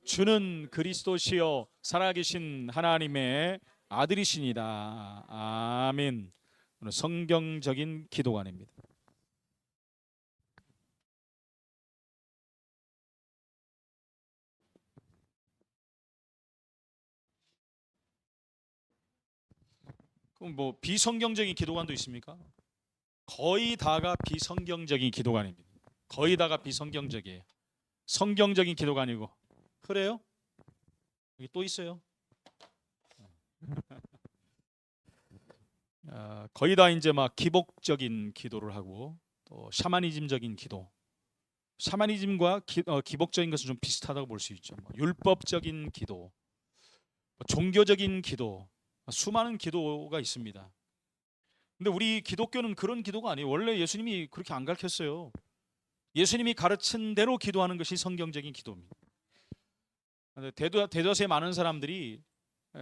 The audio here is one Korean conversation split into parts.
주는 그리스도시요 살아계신 하나님의 아들이시니다. 아멘. 오늘 성경적인 기도관입니다. 그럼 뭐 비성경적인 기도관도 있습니까? 거의 다가 비성경적인 기도관입니다. 거의 다가 비성경적이에요. 성경적인 기도관이고. 그래요? 여기 또 있어요. 거의 다 이제 막 기복적인 기도를 하고 또 샤머니즘적인 기도. 샤머니즘과 기복적인 것은 좀 비슷하다고 볼 수 있죠. 뭐 율법적인 기도, 뭐 종교적인 기도, 수많은 기도가 있습니다. 근데 우리 기독교는 그런 기도가 아니에요. 원래 예수님이 그렇게 안 가르쳤어요. 예수님이 가르친 대로 기도하는 것이 성경적인 기도입니다. 대다수의 많은 사람들이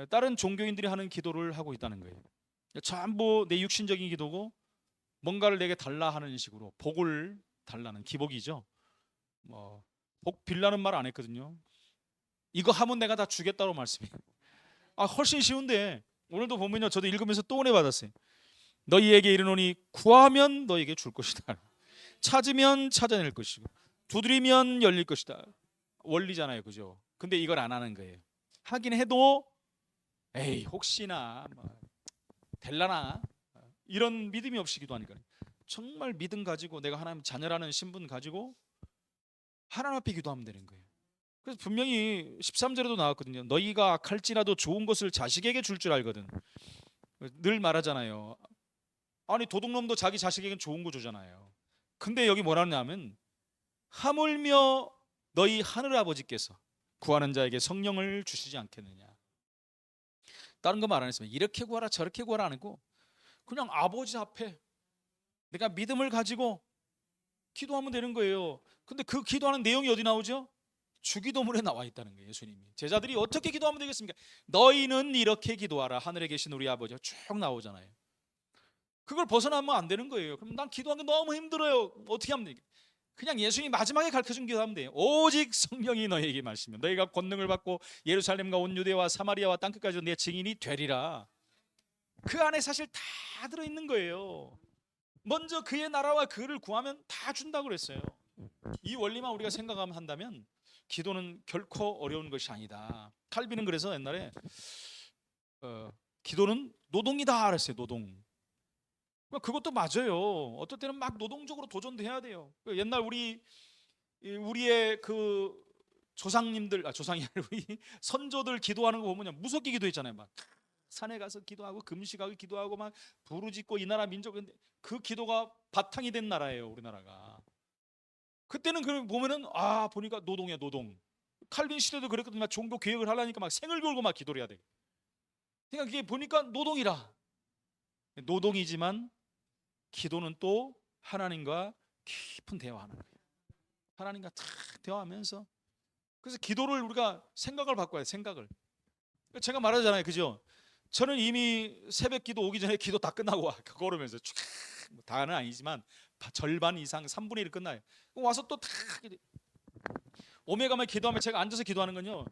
다른 종교인들이 하는 기도를 하고 있다는 거예요. 전부 내 육신적인 기도고 뭔가를 내게 달라 하는 식으로 복을 달라는 기복이죠. 복 빌라는 말 안 했거든요. 이거 하면 내가 다 주겠다고 말씀해요. 훨씬 쉬운데 오늘도 보면요, 저도 읽으면서 또 은혜 받았어요. 너희에게 이르노니 구하면 너희에게 줄 것이다. 찾으면 찾아낼 것이고 두드리면 열릴 것이다. 원리잖아요, 그죠? 근데 이걸 안 하는 거예요. 하긴 해도 에이 혹시나 될라나 이런 믿음이 없이 기도하니까 정말 믿음 가지고 내가 하나님 자녀라는 신분 가지고 하나님 앞에 기도하면 되는 거예요. 그래서 분명히 13절에도 나왔거든요. 너희가 악할지라도 좋은 것을 자식에게 줄 줄 알거든. 늘 말하잖아요. 아니 도둑놈도 자기 자식에게는 좋은 거 주잖아요. 근데 여기 뭐라 하냐면 하물며 너희 하늘 아버지께서 구하는 자에게 성령을 주시지 않겠느냐. 다른 거 말 안 했으면 이렇게 구하라 저렇게 구하라 안 했고 그냥 아버지 앞에 내가 믿음을 가지고 기도하면 되는 거예요. 근데 그 기도하는 내용이 어디 나오죠? 주기도문에 나와 있다는 거예요. 예수님이 제자들이 어떻게 기도하면 되겠습니까? 너희는 이렇게 기도하라 하늘에 계신 우리 아버지가 쭉 나오잖아요. 그걸 벗어나면 안 되는 거예요. 그럼 난 기도하는 게 너무 힘들어요. 어떻게 하면 되겠 그냥 예수님이 마지막에 가르쳐준 기도하면 돼요. 오직 성령이 너희에게 말씀이면 너희가 권능을 받고 예루살렘과 온 유대와 사마리아와 땅끝까지 내 증인이 되리라. 그 안에 사실 다 들어있는 거예요. 먼저 그의 나라와 그를 구하면 다 준다고 그랬어요. 이 원리만 우리가 생각하면 한다면 기도는 결코 어려운 것이 아니다. 칼빈은 그래서 옛날에 기도는 노동이다 그랬어요. 노동. 그것도 맞아요. 어떨 때는 막 노동적으로 도전도 해야 돼요. 옛날 우리의 그 조상님들, 조상이 아니라 우리 선조들 기도하는 거 보면 무섭게 기도했잖아요. 막 산에 가서 기도하고 금식하고 기도하고 막 부르짖고 이 나라 민족, 그 기도가 바탕이 된 나라예요, 우리나라가. 그때는 그 보면은 보니까 노동이야, 노동. 칼빈 시대도 그랬거든요. 막 종교 개혁을 하려니까 막 생을 걸고 막 기도를 해야 돼. 그러니까 그게 보니까 노동이라. 노동이지만 기도는 또 하나님과 깊은 대화하는 거예요. 하나님과 탁 대화하면서 그래서 기도를 우리가 생각을 바꿔야 돼. 생각을. 제가 말하잖아요, 그죠? 저는 이미 새벽 기도 오기 전에 기도 다 끝나고 와. 걸으면서 쫙 다는 아니지만 절반 이상 3분의 1 끝나요. 와서 또 다 오메가만 기도하면 제가 앉아서 기도하는 건요.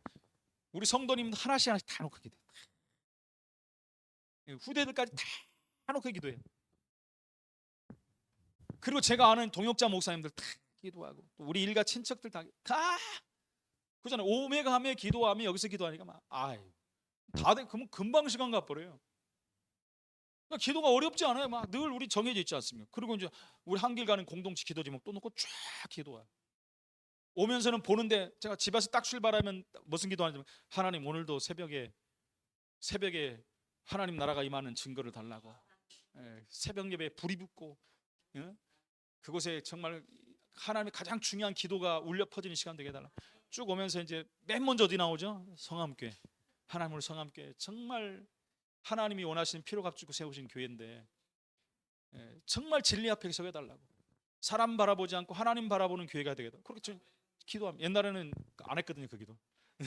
우리 성도님 하나씩 하나씩 다 놓고 기도해요. 후대들까지 다 놓고 기도해요. 그리고 제가 아는 동역자 목사님들 다 기도하고 또 우리 일가 친척들 다 그잖아요. 오메가 하며 기도하며 여기서 기도하니까 막 다들 금방 시간 가버려요. 그러니까 기도가 어렵지 않아요. 막 늘 우리 정해져 있지 않습니까? 그리고 이제 우리 한길 가는 공동체 기도 제목 또 놓고 쫙 기도해요. 오면서는 보는데 제가 집에서 딱 출발하면 무슨 기도하는지 하나님 오늘도 새벽에 하나님 나라가 임하는 증거를 달라고. 새벽 예배에 불이 붙고 그곳에 정말 하나님의 가장 중요한 기도가 울려 퍼지는 시간 되게 해달라. 쭉 오면서 이제 맨 먼저 어디 나오죠? 성함교회. 하나님을 성함교회 정말 하나님이 원하시는 피로 값주고 세우신 교회인데 정말 진리 앞에 서게 달라고. 사람 바라보지 않고 하나님 바라보는 교회가 되겠다. 그렇게 기도하면 옛날에는 안 했거든요. 그 기도.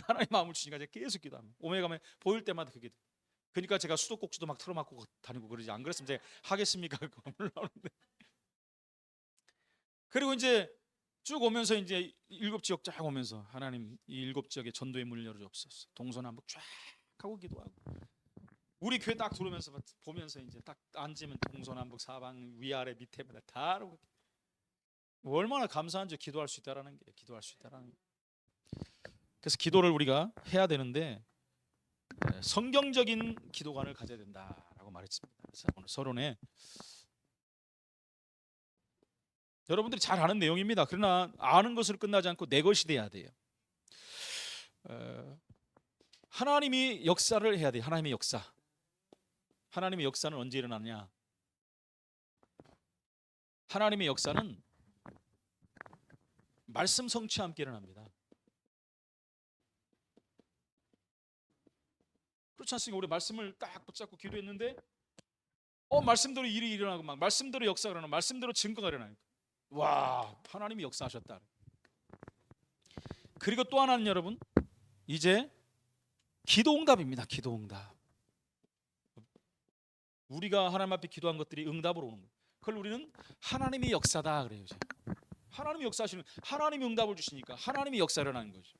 하나님 마음을 주시니까 계속 기도하면 오메 가면 보일 때마다 그 기도. 그러니까 제가 수도꼭지도 막 틀어막고 다니고 그러지. 안 그랬으면 제가 하겠습니까? 그거 몰라오는데. 그리고 이제 쭉 오면서 이제 7지역 쫙 오면서 하나님 이 7지역에 전도의 문을 열어주옵소서. 동서남북 쫙 하고 기도하고 우리 교회 딱 들어오면서 보면서 이제 딱 앉으면 동서남북 사방 위아래 밑에마다 다 하고 얼마나 감사한지 기도할 수 있다라는 게 기도할 수 있다라는 게. 그래서 기도를 우리가 해야 되는데 성경적인 기도관을 가져야 된다라고 말했습니다. 그래서 오늘 서론에 여러분들이 잘 아는 내용입니다. 그러나 아는 것으로 끝나지 않고 내 것이 돼야 돼요. 하나님이 역사를 해야 돼요. 하나님의 역사. 하나님의 역사는 언제 일어나냐? 하나님의 역사는 말씀 성취와 함께 일어납니다. 그렇지 않습니까? 우리 말씀을 딱 붙잡고 기도했는데 말씀대로 일이 일어나고 막 말씀대로 역사가 일어나고 말씀대로 증거가 일어나니까 와, 하나님이 역사하셨다. 그리고 또 하나는 여러분 이제 기도응답입니다. 기도응답. 우리가 하나님 앞에 기도한 것들이 응답으로 오는 거예요. 그걸 우리는 하나님의 역사다 그래요. 이제. 하나님이 역사하시는, 하나님이 응답을 주시니까 하나님이 역사를 하는 거죠.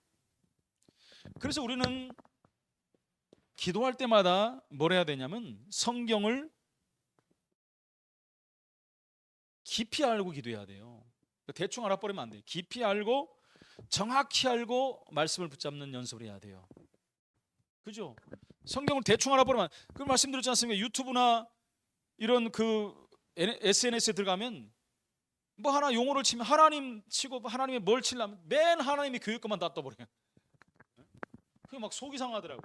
그래서 우리는 기도할 때마다 뭘 해야 되냐면 성경을 깊이 알고 기도해야 돼요. 대충 알아버리면 안 돼요. 깊이 알고 정확히 알고 말씀을 붙잡는 연습을 해야 돼요. 그죠? 성경을 대충 알아버리면, 그 말씀드렸지 않습니까? 유튜브나 이런 그 SNS에 들어가면 뭐 하나 용어를 치면 하나님 치고 하나님의 뭘 치려면 맨 하나님의 교회 것만 다 떠버려요. 그게 막 속이 상하더라고.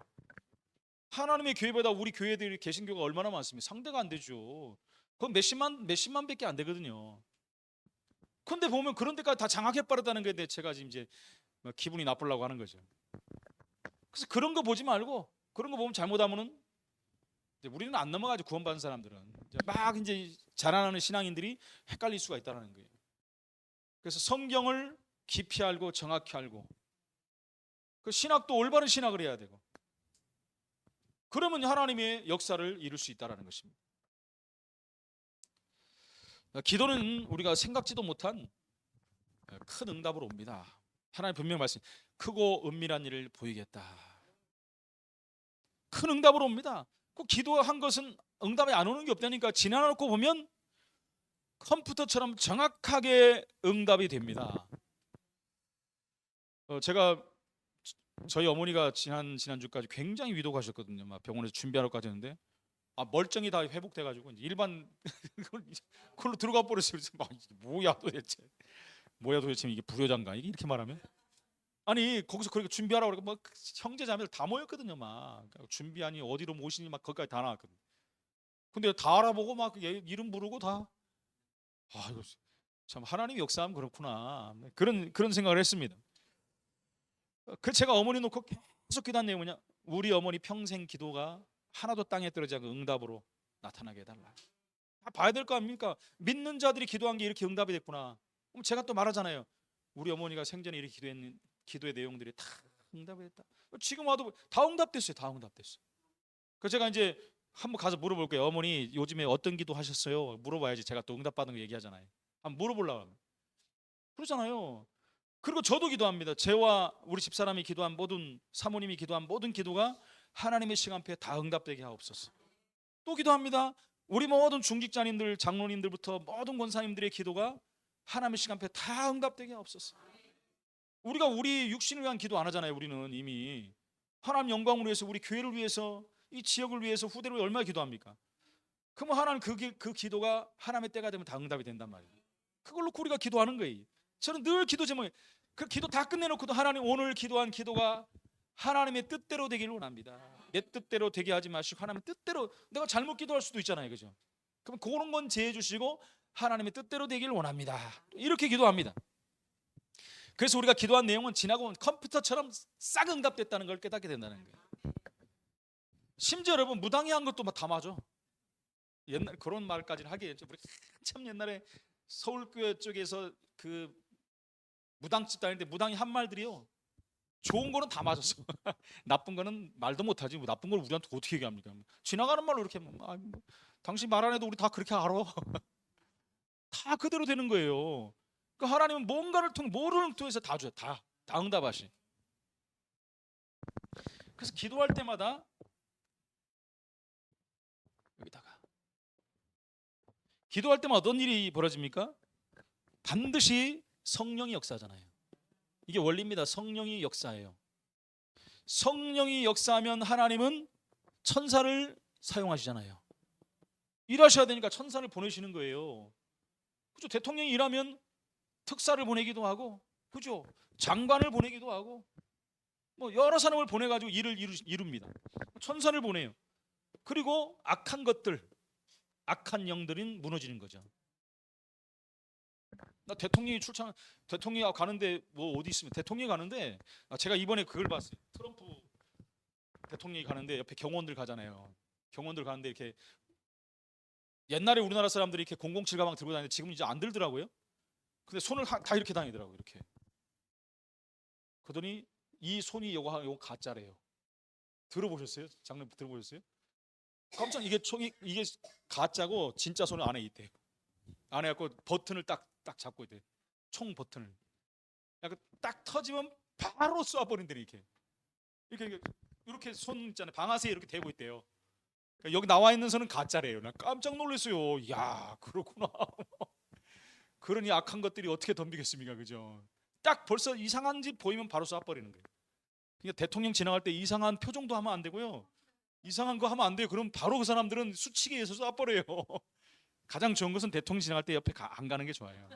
하나님의 교회보다 우리 교회들이 개신교가 얼마나 많습니까? 상대가 안 되죠. 그건 몇십만 밖에 안 되거든요. 근데 보면 그런 데까지 다 장악해버렸다는 건데 제가 지금 이제 기분이 나쁘려고 하는 거죠. 그래서 그런 거 보지 말고, 그런 거 보면 잘못하면은 우리는 안 넘어가죠. 구원받은 사람들은 막 이제 자라나는 신앙인들이 헷갈릴 수가 있다는 거예요. 그래서 성경을 깊이 알고 정확히 알고, 그 신학도 올바른 신학을 해야 되고, 그러면 하나님의 역사를 이룰 수 있다는 것입니다. 기도는 우리가 생각지도 못한 큰 응답으로 옵니다. 하나님 분명히 말씀, 크고 은밀한 일을 보이겠다. 큰 응답으로 옵니다. 꼭 기도한 것은 응답이 안 오는 게 없다니까. 지나놓고 보면 컴퓨터처럼 정확하게 응답이 됩니다. 제가 저희 어머니가 지난주까지 굉장히 위독하셨거든요. 막 병원에서 준비하러까지 했는데 멀쩡히 다 회복돼가지고 이제 일반 그걸로 들어가 버렸어요. 그래서 뭐야 도대체 이게 불효자인가 이게 이렇게 말하면, 아니 거기서 그렇게 준비하라고 그러고 막 형제 자매들 다 모였거든요. 막 준비하니 어디로 모시니 막 거기까지 다 나왔거든요. 근데 다 알아보고 막 얘 이름 부르고 다, 이거 참 하나님의 역사하면 그렇구나, 그런 생각을 했습니다. 그 제가 어머니 놓고 계속 기도한 내용은 뭐냐, 우리 어머니 평생 기도가 하나도 땅에 떨어지지 않고 응답으로 나타나게 해달라. 다 봐야 될 거 아닙니까? 믿는 자들이 기도한 게 이렇게 응답이 됐구나. 그럼 제가 또 말하잖아요. 우리 어머니가 생전에 이렇게 기도했는 기도의 내용들이 다 응답이 됐다. 지금 와도 다 응답됐어요. 다 응답됐어요. 그래서 제가 이제 한번 가서 물어볼게요. 어머니 요즘에 어떤 기도 하셨어요? 물어봐야지 제가 또 응답받은 거 얘기하잖아요. 한번 물어보려고 하면 그러잖아요. 그리고 저도 기도합니다. 저와 우리 집사람이 기도한 모든, 사모님이 기도한 모든 기도가 하나님의 시간표에 다 응답되게 하옵소서. 또 기도합니다. 우리 모든 중직자님들, 장로님들부터 모든 권사님들의 기도가 하나님의 시간표에 다 응답되게 하옵소서. 우리가 우리 육신을 위한 기도 안 하잖아요. 우리는 이미 하나님 영광을 위해서, 우리 교회를 위해서, 이 지역을 위해서, 후대를 위해 얼마나 기도합니까? 그러면 하나님 그 기도가 하나님의 때가 되면 다 응답이 된단 말이에요. 그걸로 우리가 기도하는 거예요. 저는 늘 기도 제목에 그 기도 다 끝내놓고도 하나님 오늘 기도한 기도가 하나님의 뜻대로 되기를 원합니다. 내 뜻대로 되게 하지 마시고 하나님의 뜻대로, 내가 잘못 기도할 수도 있잖아요. 그죠? 그럼 그런 건 제해 주시고 하나님의 뜻대로 되기를 원합니다. 이렇게 기도합니다. 그래서 우리가 기도한 내용은 지나고 컴퓨터처럼 싹 응답됐다는 걸 깨닫게 된다는 거예요. 심지어 여러분 무당이한 것도 다 맞아. 옛날 그런 말까지는 하기에 우리 참 옛날에 서울교회 쪽에서 그 무당집 다니는데 무당이 한 말들이요, 좋은 거는 다 맞았어. 나쁜 거는 말도 못하지. 뭐 나쁜 걸 우리한테 어떻게 얘기합니까? 지나가는 말로 이렇게 당신 말 안 해도 우리 다 그렇게 알아. 다 그대로 되는 거예요. 그 하나님은 뭔가를 통해 모르는 통해서 다 줘요. 다 응답하시. 그래서 기도할 때마다 여기다가 기도할 때마다 어떤 일이 벌어집니까? 반드시 성령이 역사하잖아요. 이게 원리입니다. 성령이 역사해요. 성령이 역사하면 하나님은 천사를 사용하시잖아요. 일하셔야 되니까 천사를 보내시는 거예요. 그죠? 대통령이 일하면 특사를 보내기도 하고, 그죠? 장관을 보내기도 하고, 뭐 여러 사람을 보내가지고 일을 이룹니다. 천사를 보내요. 그리고 악한 것들, 악한 영들은 무너지는 거죠. 나 대통령이 가는데 뭐 어디 있으면 대통령이 가는데 제가 이번에 그걸 봤어요. 트럼프 대통령이 가는데 옆에 경호원들 가잖아요. 경호원들 가는데 이렇게 옛날에 우리나라 사람들이 이렇게 007 가방 들고 다니는데 지금 이제 안 들더라고요. 근데 손을 다 이렇게 다니더라고요. 이렇게. 그러더니 이 손이 요거 가짜래요. 들어보셨어요? 장르 들어보셨어요? 깜짝 이게 가짜고 진짜 손은 안에 있대요. 안에 갖고 버튼을 딱 잡고 있대요. 총 버튼을. 약간 딱 터지면 바로 쏴버린대요. 이렇게 손 있잖아요. 방아쇠에 이렇게 대고 있대요. 그러니까 여기 나와 있는 손은 가짜래요. 나 깜짝 놀랐어요. 야, 그렇구나. 그러니 악한 것들이 어떻게 덤비겠습니까, 그죠? 딱 벌써 이상한 짓 보이면 바로 쏴버리는 거예요. 그러니까 대통령 지나갈 때 이상한 표정도 하면 안 되고요. 이상한 거 하면 안 돼요. 그럼 바로 그 사람들은 수치게 해서 쏴버려요. 가장 좋은 것은 대통령 지나갈 때 옆에 안 가는 게 좋아요.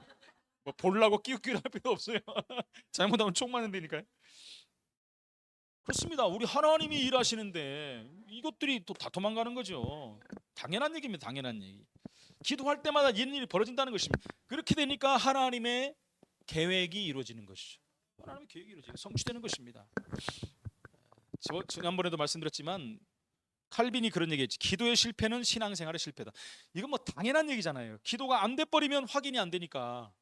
뭐 보려고 끼우끼우 할 필요 없어요. 잘못하면 총 맞는 데니까요. 그렇습니다. 우리 하나님이 일하시는데 이것들이 또 다 도망가는 거죠. 당연한 얘기입니다. 당연한 얘기. 기도할 때마다 이런 일이 벌어진다는 것입니다. 그렇게 되니까 하나님의 계획이 이루어지는 것이죠. 하나님의 계획이 이루어지고 성취되는 것입니다. 지난번에도 말씀드렸지만 칼빈이 그런 얘기했지. 기도의 실패는 신앙생활의 실패다. 이건 뭐 당연한 얘기잖아요. 기도가 안 돼버리면 확인이 안 되니까.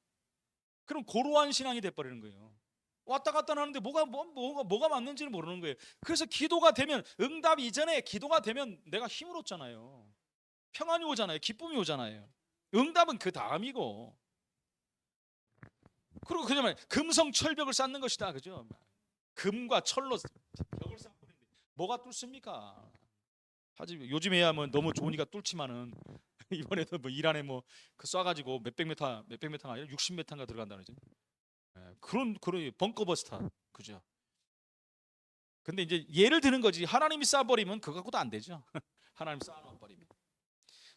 그럼 고루한 신앙이 돼버리는 거예요. 왔다 갔다 하는데 뭐가 맞는지는 모르는 거예요. 그래서 기도가 되면 응답 이전에 기도가 되면 내가 힘을 얻잖아요. 평안이 오잖아요. 기쁨이 오잖아요. 응답은 그 다음이고. 그리고 그냥 금성철벽을 쌓는 것이다. 그죠? 금과 철로 벽을 쌓는데 뭐가 뚫습니까? 하지만 요즘에야 뭐 너무 좋으니까 뚫지만은 이번에도 뭐 이란에 그 쏴가지고 몇백 메타가 아니라 60m인가 들어간다는 거죠. 그런 벙커버스터 그죠? 근데 이제 예를 드는 거지. 하나님이 쏴버리면 그거 갖고도 안 되죠. 하나님 쏴버리면.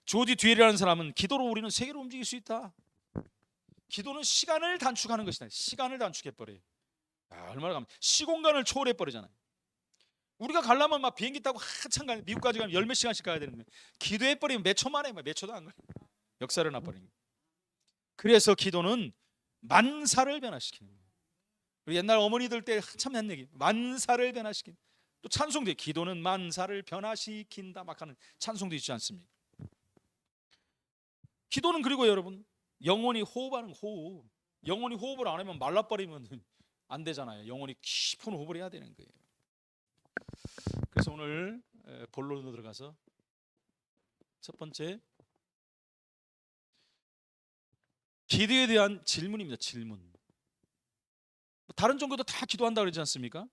조지 뒤에라는 사람은 기도로 우리는 세계를 움직일 수 있다. 기도는 시간을 단축하는 것이다. 시간을 단축해버려요. 얼마나 가면 시공간을 초월해버리잖아요. 우리가 가려면 막 비행기 타고 한참 가면 미국까지 가면 10몇 시간씩 가야 되는데 기도해버리면 몇 초 만에 몇 초도 안 걸려. 역사를 놔버리는 거예요. 그래서 기도는 만사를 변화시키는 거예요. 옛날 어머니들 때 한참 한 얘기 만사를 변화시키는 또 찬송도 기도는 만사를 변화시킨다 막 하는 찬송도 있지 않습니까? 기도는 그리고 여러분 영혼이 호흡하는 호흡. 영혼이 호흡을 안 하면 말라버리면 안 되잖아요. 영혼이 깊은 호흡을 해야 되는 거예요. 그래서 오늘 본론으로 들어가서 첫 번째 기도에 대한 질문입니다. 질문. 다른 종교도 다 기도한다고 그러지 않습니까?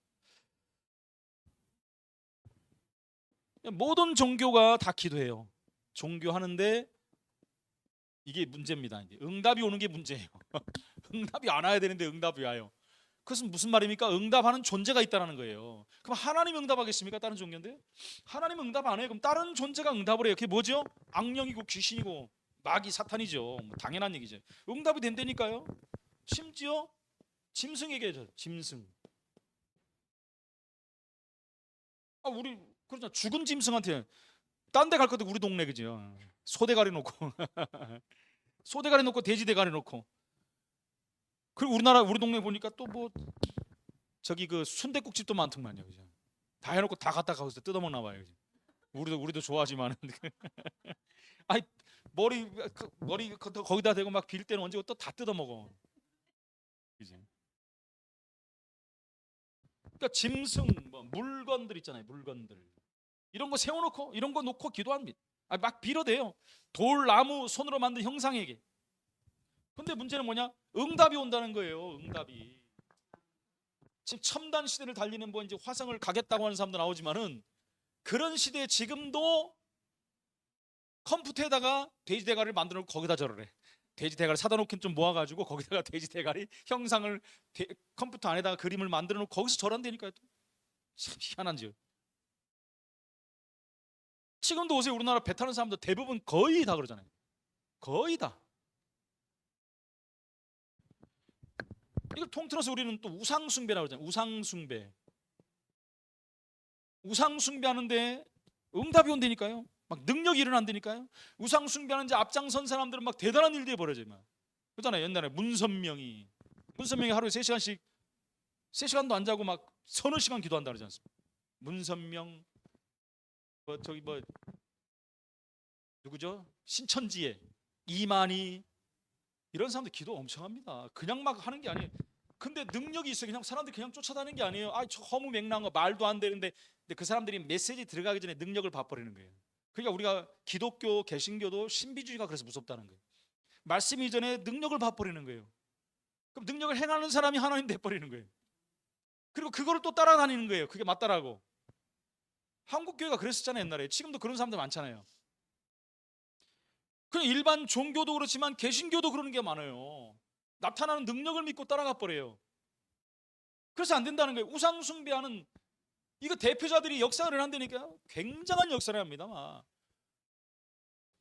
모든 종교가 다 기도해요. 종교하는데 이게 문제입니다. 이제 응답이 오는 게 문제예요. 응답이 안 와야 되는데 응답이 와요. 그것은 무슨 말입니까? 응답하는 존재가 있다는 거예요. 그럼 하나님 응답하겠습니까? 다른 종교인데 하나님 응답 안 해요. 그럼 다른 존재가 응답을 해요. 그게 뭐죠? 악령이고 귀신이고 마귀 사탄이죠. 당연한 얘기죠. 응답이 된다니까요. 심지어 짐승에게 해줘. 짐승. 우리 그렇잖아. 죽은 짐승한테 딴 데 갈 것도 우리 동네 그죠? 소대가리 놓고 소대가리 놓고 돼지대가리 놓고 그리고 우리 동네 보니까 또 뭐 저기 그 순댓국집도 많더만요. 그죠? 다 해놓고 다 갖다 가서 뜯어먹나 봐요. 그죠? 우리도 좋아하지만 아니 머리 거기다 대고 막 빌 때는 언제 또 다 뜯어먹어. 그죠? 그러니까 짐승 물건들 있잖아요. 물건들 이런 거 세워놓고 이런 거 놓고 기도합니다. 막 빌어대요. 돌 나무 손으로 만든 형상에게 근데 문제는 뭐냐? 응답이 온다는 거예요. 응답이. 지금 첨단 시대를 달리는 뭐 이제 화성을 가겠다고 하는 사람도 나오지만은 그런 시대에 지금도 컴퓨터에다가 돼지 대가리를 만들어 놓고 거기다 절을 해. 돼지 대가리 사다 놓긴 좀 모아가지고 거기다가 돼지 대가리 형상을 컴퓨터 안에다가 그림을 만들어 놓고 거기서 절한다니까요. 참 희한한지요. 지금도 오세요. 우리나라 배 타는 사람들 대부분 거의 다 그러잖아요. 거의 다. 이걸 통틀어서 우리는 또 우상숭배라고 그러잖아요. 우상숭배. 우상숭배하는데 응답이 온다니까요. 막 능력이 일어난다니까요. 우상숭배하는 이제 앞장선 사람들은 막 대단한 일들이 벌어져요. 막. 그러잖아요. 옛날에 문선명이 하루에 3시간씩 3시간도 안 자고 막 서너 시간 기도한다 그러지 않습니까? 문선명 뭐 저기 뭐 누구죠? 신천지에 이만희 이런 사람들 기도 엄청 합니다. 그냥 막 하는 게 아니에요. 근데 능력이 있어요. 그냥 사람들이 그냥 쫓아다니는 게 아니에요. 저 허무맹랑한 거 말도 안 되는데 근데 그 사람들이 메시지 들어가기 전에 능력을 봐버리는 거예요. 그러니까 우리가 기독교, 개신교도 신비주의가 그래서 무섭다는 거예요. 말씀 이전에 능력을 봐버리는 거예요. 그럼 능력을 행하는 사람이 하나님 돼버리는 거예요. 그리고 그거를 또 따라다니는 거예요. 그게 맞다라고. 한국교회가 그랬었잖아요. 옛날에. 지금도 그런 사람들 많잖아요. 그냥 일반 종교도 그렇지만 개신교도 그러는 게 많아요. 나타나는 능력을 믿고 따라가 버려요. 그래서 안 된다는 거예요. 우상 숭배하는 이거 대표자들이 역사를 한다니까요. 굉장한 역사를 합니다. 막.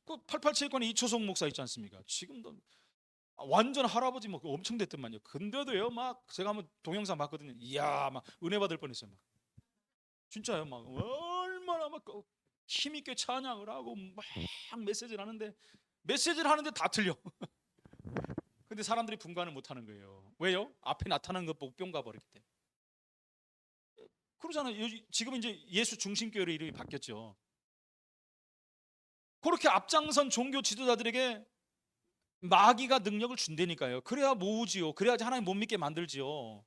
그 887권의 이초성 목사 있지 않습니까? 지금도 완전 할아버지 뭐 엄청 됐더만요. 근데도요 막 제가 한번 동영상 봤거든요. 이야 막 은혜 받을 뻔했어요. 막. 진짜요. 막 얼마나 막 힘있게 찬양을 하고 막 메시지를 하는데 다 틀려. 근데 사람들이 분간을 못하는 거예요. 왜요? 앞에 나타나는 것 보고 뿅 가버리기 때문에. 그러잖아요. 지금 이제 예수 중심교회로 이름이 바뀌었죠. 그렇게 앞장선 종교 지도자들에게 마귀가 능력을 준다니까요. 그래야 모으지요. 그래야지 하나님 못 믿게 만들지요.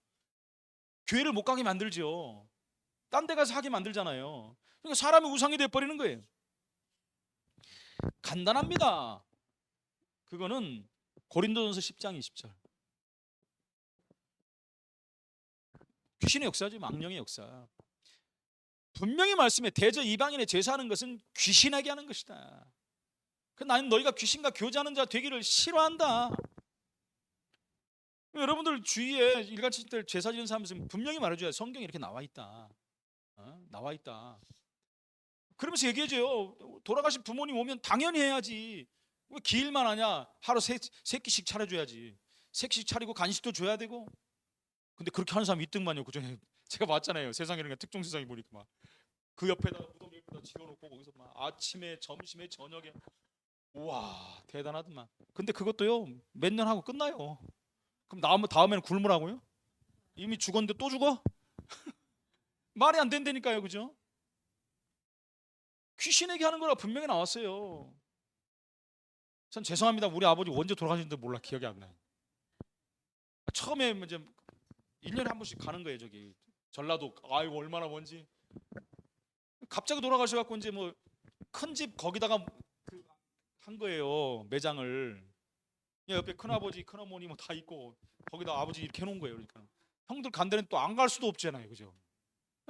교회를 못 가게 만들지요. 딴 데 가서 하게 만들잖아요. 그러니까 사람이 우상이 돼버리는 거예요. 간단합니다. 그거는 고린도전서 10장 20절. 귀신의 역사죠. 망령의 역사. 분명히 말씀해 대저 이방인의 제사하는 것은 귀신에게 하는 것이다. 나는 너희가 귀신과 교제하는 자 되기를 싫어한다. 여러분들 주위에 일간지들 제사 지는 사람 있으면 분명히 말해줘야 성경에 이렇게 나와 있다. 나와 있다. 그러면서 얘기해줘요. 돌아가신 부모님 오면 당연히 해야지. 왜 기일만 하냐? 하루 세 끼씩 차려줘야지. 세 끼씩 차리고 간식도 줘야 되고. 근데 그렇게 하는 사람 이등만요. 그중에 제가 봤잖아요. 세상에 이런 특종 세상에 보니까 막 그 옆에다가 무덤 옆에다 지어놓고 거기서 막 아침에 점심에 저녁에 우와 대단하더만. 근데 그것도요 몇 년 하고 끝나요. 그럼 다음에는 굶으라고요? 이미 죽었는데 또 죽어? 말이 안 된다니까요. 그죠? 귀신에게 하는 거라 분명히 나왔어요. 전 죄송합니다. 우리 아버지 언제 돌아가셨는지 몰라. 기억이 안 나요. 처음에 이제 1년에 한 번씩 가는 거예요. 저기 전라도. 아이고 얼마나 먼지. 갑자기 돌아가셔갖고 이제 뭐 큰 집 거기다가 한 거예요. 매장을. 옆에 큰아버지 큰어머니 뭐 다 있고 거기다 아버지 이렇게 해놓은 거예요. 그러니까 형들 간 데는 또 안 갈 수도 없잖아요. 그죠?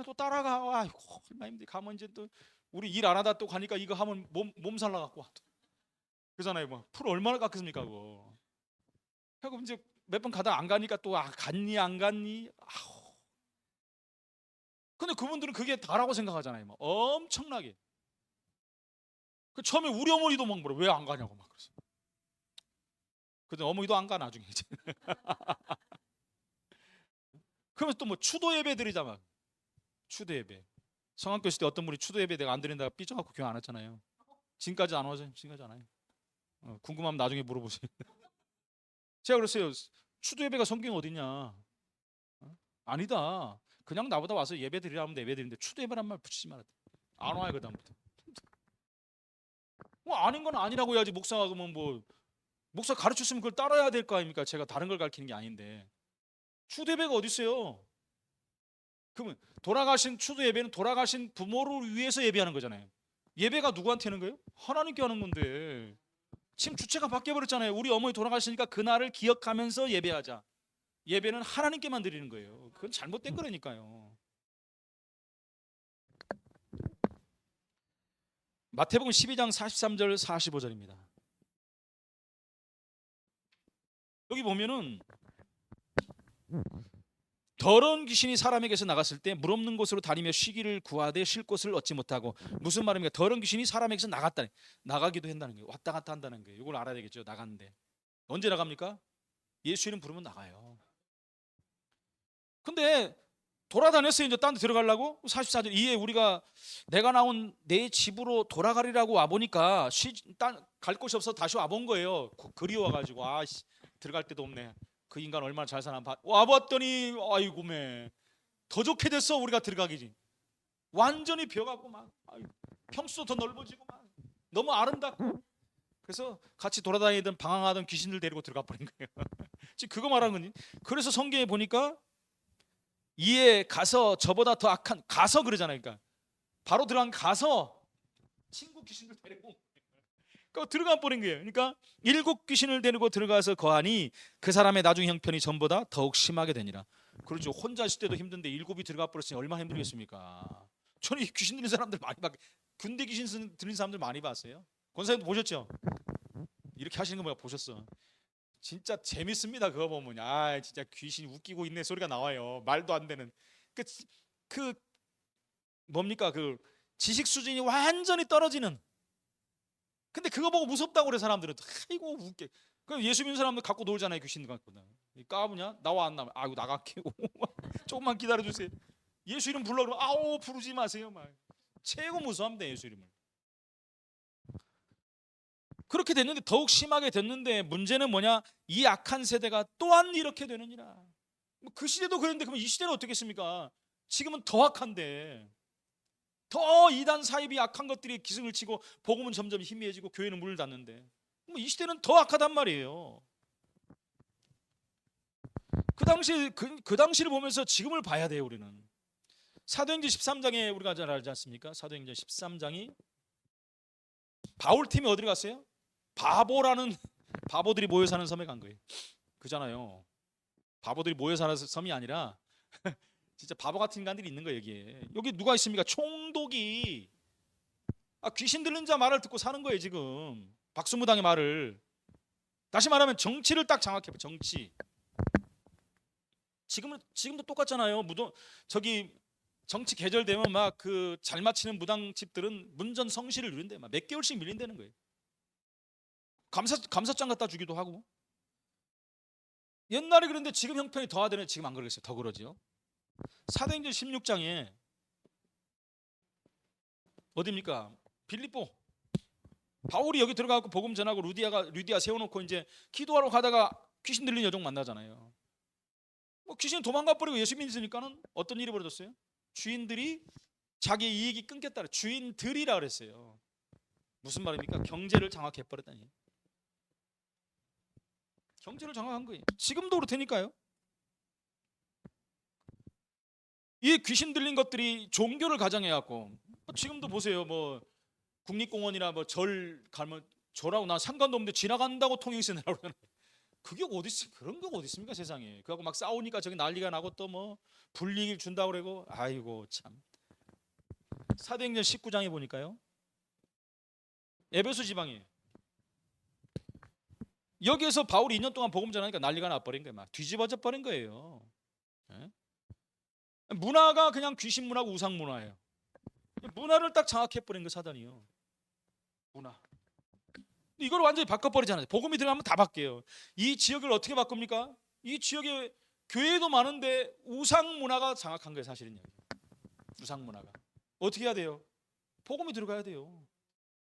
또 따라가. 아이고 얼마나 힘들게 가면 이제 또 우리 일 안 하다 또 가니까 이거 하면 몸살 나갖고 그러잖아요. 뭐 풀 얼마나 깎습니까 그거. 하고 이제 몇 번 가다 안 가니까 또 갔니 안 갔니. 아우. 근데 그분들은 그게 다라고 생각하잖아요. 막 엄청나게. 그 처음에 우리 어머니도 막 물어 왜 안 가냐고 막 그러죠. 근데 어머니도 안 가 나중에 이제. 그러면 또 뭐 추도 예배 드리자마. 추도 예배. 성악교 있을 때 어떤 분이 추도 예배 내가 안 드린다가 삐져갖고 교회 안 왔잖아요. 지금까지 안 와서 지금까지 안 와요. 궁금하면 나중에 물어보세요. 제가 그랬어요. 추도 예배가 성경에 어디냐? 아니다. 그냥 나보다 와서 예배 드리라 하면 예배 드리는데 추도 예배란 말 붙이지 말았다. 안 와요 그 다음부터. 뭐 아닌 건 아니라고 해야지. 목사가 그러면 뭐 목사 가르쳤으면 그걸 따라야 될 거 아닙니까? 제가 다른 걸 가르치는 게 아닌데. 추도 예배가 어디 있어요? 그러면 돌아가신 추도 예배는 돌아가신 부모를 위해서 예배하는 거잖아요. 예배가 누구한테 하는 거예요? 하나님께 하는 건데 지금 주체가 바뀌어 버렸잖아요. 우리 어머니 돌아가시니까 그날을 기억하면서 예배하자. 예배는 하나님께만 드리는 거예요. 그건 잘못된 거라니까요. 마태복음 12장 43절 45절입니다. 여기 보면은 더러운 귀신이 사람에게서 나갔을 때 물 없는 곳으로 다니며 쉬기를 구하되 쉴 곳을 얻지 못하고, 무슨 말입니까? 더러운 귀신이 사람에게서 나가기도 한다는 거예요. 왔다 갔다 한다는 거예요. 이걸 알아야 되겠죠. 나갔는데 언제 나갑니까? 예수 이름 부르면 나가요. 근데 돌아다녔어요. 이제 딴 데 들어가려고. 44절, 이에 우리가 내가 나온 내 집으로 돌아가리라고 와보니까 갈 곳이 없어서 다시 와본 거예요. 그리워가지고 아씨 들어갈 데도 없네. 그 인간 얼마나 잘 사나 와봤더니 아이고 더 좋게 됐어. 우리가 들어가기지. 완전히 벼가고 막 평수도 더 넓어지고 막 너무 아름답고. 그래서 같이 돌아다니던 방황하던 귀신들 데리고 들어가 버린 거예요. 지금 그거 말하는 거니. 그래서 성경에 보니까 이에 가서 저보다 더 악한, 가서 그러잖아요. 그러니까 바로 들어간 가서 친구 귀신들 데리고 들어가 버린 거예요. 그러니까 7 귀신을 데리고 들어가서 거하니 그 사람의 나중 형편이 전보다 더욱 심하게 되니라. 그렇죠. 혼자 있을 때도 힘든데 7이 들어가 버렸으니 얼마나 힘들겠습니까? 저는 이 귀신 들린 사람들 많이 군대 귀신 들린 사람들 많이 봤어요. 권사님도 보셨죠? 이렇게 하시는 거 보셨어. 진짜 재밌습니다. 그거 보면 진짜 귀신이 웃기고 있네 소리가 나와요. 말도 안 되는 그 뭡니까? 그 지식 수준이 완전히 떨어지는. 근데 그거 보고 무섭다고 그래 사람들은. 아이고 웃게. 그럼 예수 믿는 사람들 갖고 놀잖아요. 귀신 갖고. 까부냐? 나와 안 나와. 아이고 나갈게요. 조금만 기다려 주세요. 예수 이름 불러 그러면 아우 부르지 마세요. 막 최고 무서워합니다. 예수 이름을. 그렇게 됐는데 더욱 심하게 됐는데 문제는 뭐냐? 이 악한 세대가 또한 이렇게 되느니라. 그 시대도 그랬는데 그럼 이 시대는 어떻겠습니까? 지금은 더 악한데, 더 이단 사입이 악한 것들이 기승을 치고 복음은 점점 희미해지고 교회는 문을 닫는데 이 시대는 더 악하단 말이에요. 그 당시를 보면서 지금을 봐야 돼요. 우리는 사도행전 13장에 우리가 잘 알지 않습니까? 사도행전 13장이 바울팀이 어디로 갔어요? 바보라는 바보들이 모여 사는 섬에 간 거예요. 그잖아요. 바보들이 모여 사는 섬이 아니라 진짜 바보 같은 인간들이 있는 거예요. 여기 누가 있습니까? 총독이 귀신 들린 자 말을 듣고 사는 거예요. 지금 박수무당의 말을. 다시 말하면 정치를 딱 장악해봐. 정치. 지금도 똑같잖아요. 저기 정치 계절되면 막 그 잘 맞히는 무당집들은 문전 성시를 누린대. 막 몇 개월씩 밀린다는 거예요. 감사장 갖다 주기도 하고. 옛날에 그런데 지금 형편이 더하더니 지금 안 그러겠어요. 더 그러지요. 사도행전 16장에 어디입니까? 빌립보. 바울이 여기 들어가고 복음 전하고 루디아 세워놓고 이제 기도하러 가다가 귀신 들린 여종 만나잖아요. 귀신 도망가 버리고 예수 믿으니까는 어떤 일이 벌어졌어요? 주인들이 자기 이익이 끊겼다. 주인들이라 그랬어요. 무슨 말입니까? 경제를 장악해 버렸다니. 경제를 장악한 거예요. 지금도 그렇다니까요. 이 귀신 들린 것들이 종교를 가장해갖고 지금도 보세요. 국립공원이나 절 가면 절하고 난 상관도 없는데 지나간다고 통행세 내라고 그러잖아요. 그게 어디 그런 게 어디 있습니까 세상에. 그하고 막 싸우니까 저기 난리가 나고 또 불이익을 준다고 그러고. 아이고 참. 사도행전 19장에 보니까요. 에베소 지방이에요. 여기에서 바울이 2년 동안 복음 전하니까 난리가 나버린 거예요. 막 뒤집어져 버린 거예요. 네? 문화가 그냥 귀신 문화고 우상 문화예요. 문화를 딱 장악해 버린 거 사단이요. 문화. 이걸 완전히 바꿔버리잖아요. 복음이 들어가면 다 바뀌어요. 이 지역을 어떻게 바꿉니까? 이 지역에 교회도 많은데 우상 문화가 장악한 거예요. 사실은요. 우상 문화가. 어떻게 해야 돼요? 복음이 들어가야 돼요.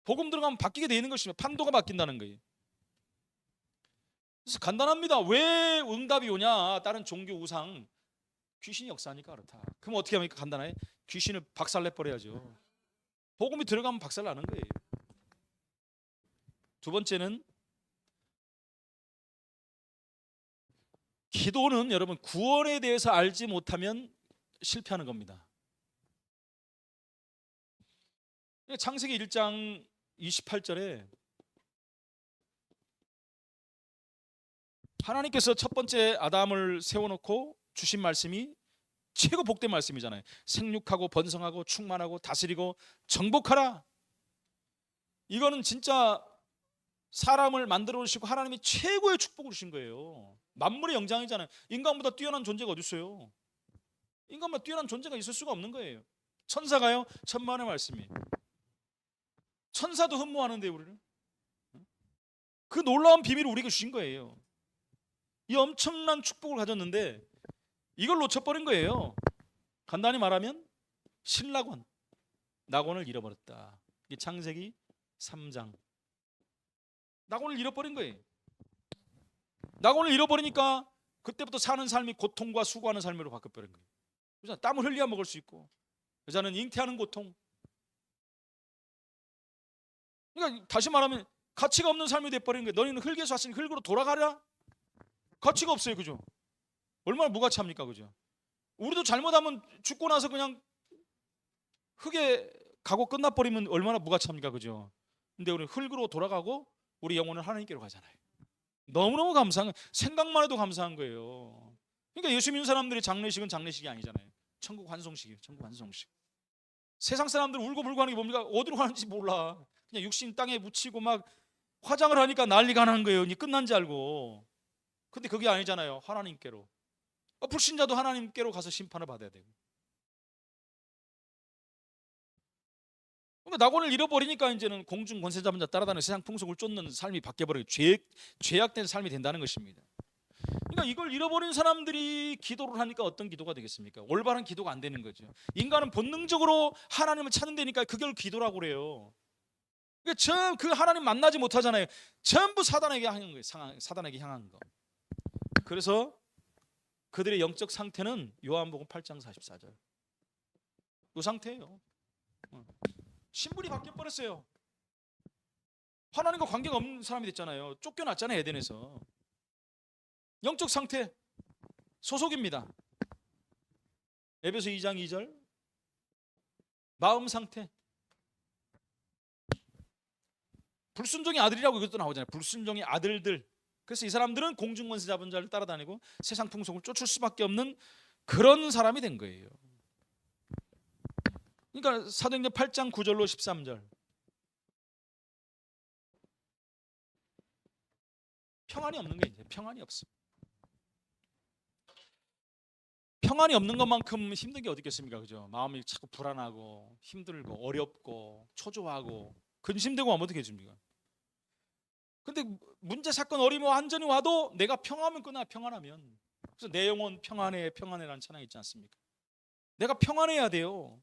복음 들어가면 바뀌게 되는 것이며 판도가 바뀐다는 거예요. 그래서 간단합니다. 왜 응답이 오냐? 다른 종교 우상 귀신이 역사하니까 그렇다. 그럼 어떻게 합니까? 간단해. 귀신을 박살내버려야죠. 복음이 들어가면 박살나는 거예요. 두 번째는 기도는 여러분 구원에 대해서 알지 못하면 실패하는 겁니다. 창세기 1장 28절에 하나님께서 첫 번째 아담을 세워놓고 주신 말씀이 최고 복된 말씀이잖아요. 생육하고 번성하고 충만하고 다스리고 정복하라. 이거는 진짜 사람을 만들어 놓으시고 하나님이 최고의 축복을 주신 거예요. 만물의 영장이잖아요. 인간보다 뛰어난 존재가 어디 있어요? 인간보다 뛰어난 존재가 있을 수가 없는 거예요. 천사가요, 천만의 말씀이. 천사도 흠모하는데 우리는. 그 놀라운 비밀을 우리에게 주신 거예요. 이 엄청난 축복을 가졌는데 이걸 놓쳐버린 거예요. 간단히 말하면 신락원, 낙원을 잃어버렸다. 이게 창세기 3장. 낙원을 잃어버린 거예요. 낙원을 잃어버리니까 그때부터 사는 삶이 고통과 수고하는 삶으로 바뀌어버린 거예요. 그래서 땀을 흘려야 먹을 수 있고, 여자는 잉태하는 고통. 그러니까 다시 말하면 가치가 없는 삶이 돼버린 거예요. 너희는 흙에서 왔으니 흙으로 돌아가라. 가치가 없어요, 그죠? 얼마나 무가치합니까, 그죠? 우리도 잘못하면 죽고 나서 그냥 흙에 가고 끝나버리면 얼마나 무가치합니까, 그죠? 근데 우리 흙으로 돌아가고 우리 영혼은 하나님께로 가잖아요. 너무너무 감사한, 생각만 해도 감사한 거예요. 그러니까 예수 믿는 사람들의 장례식은 장례식이 아니잖아요. 천국 환송식이에요. 천국 환송식. 세상 사람들 울고 불고 하는 게 뭡니까? 어디로 가는지 몰라. 그냥 육신 땅에 묻히고 막 화장을 하니까 난리가 나는 거예요. 이제 끝난 줄 알고. 근데 그게 아니잖아요. 하나님께로. 불신자도 하나님께로 가서 심판을 받아야 되고. 그러니까 낙원을 잃어버리니까 이제는 공중 권세 잡은 자 따라다니는 세상 풍속을 쫓는 삶이 바뀌어버리고 죄악된 삶이 된다는 것입니다. 그러니까 이걸 잃어버린 사람들이 기도를 하니까 어떤 기도가 되겠습니까? 올바른 기도가 안 되는 거죠. 인간은 본능적으로 하나님을 찾는 데니까 그걸 기도라고 그래요. 그러니까 그 하나님 만나지 못하잖아요. 전부 사단에게 향한 거예요. 사단에게 향한 거. 그래서 그들의 영적 상태는 요한복음 8장 44절. 이 상태예요. 신분이 바뀌어버렸어요. 하나님과 관계가 없는 사람이 됐잖아요. 쫓겨났잖아요, 에덴에서. 영적 상태 소속입니다. 에베소 2장 2절. 마음 상태. 불순종의 아들이라고 이것도 나오잖아요. 불순종의 아들들. 그래서 이 사람들은 공중권세 잡은 자를 따라다니고 세상 풍속을 쫓을 수밖에 없는 그런 사람이 된 거예요. 그러니까 사도행전 8장 9절로 13절. 평안이 없는 게 이제 평안이 없어. 평안이 없는 것만큼 힘든 게 어디 있겠습니까? 그죠? 마음이 자꾸 불안하고 힘들고 어렵고 초조하고 근심되고 하면 어떻게 해줍니까? 근데 문제 사건 어려움 완전히 와도 내가 평안하면 끝나. 평안하면. 그래서 내 영혼 평안해 평안해라는 찬양이 있지 않습니까? 내가 평안해야 돼요.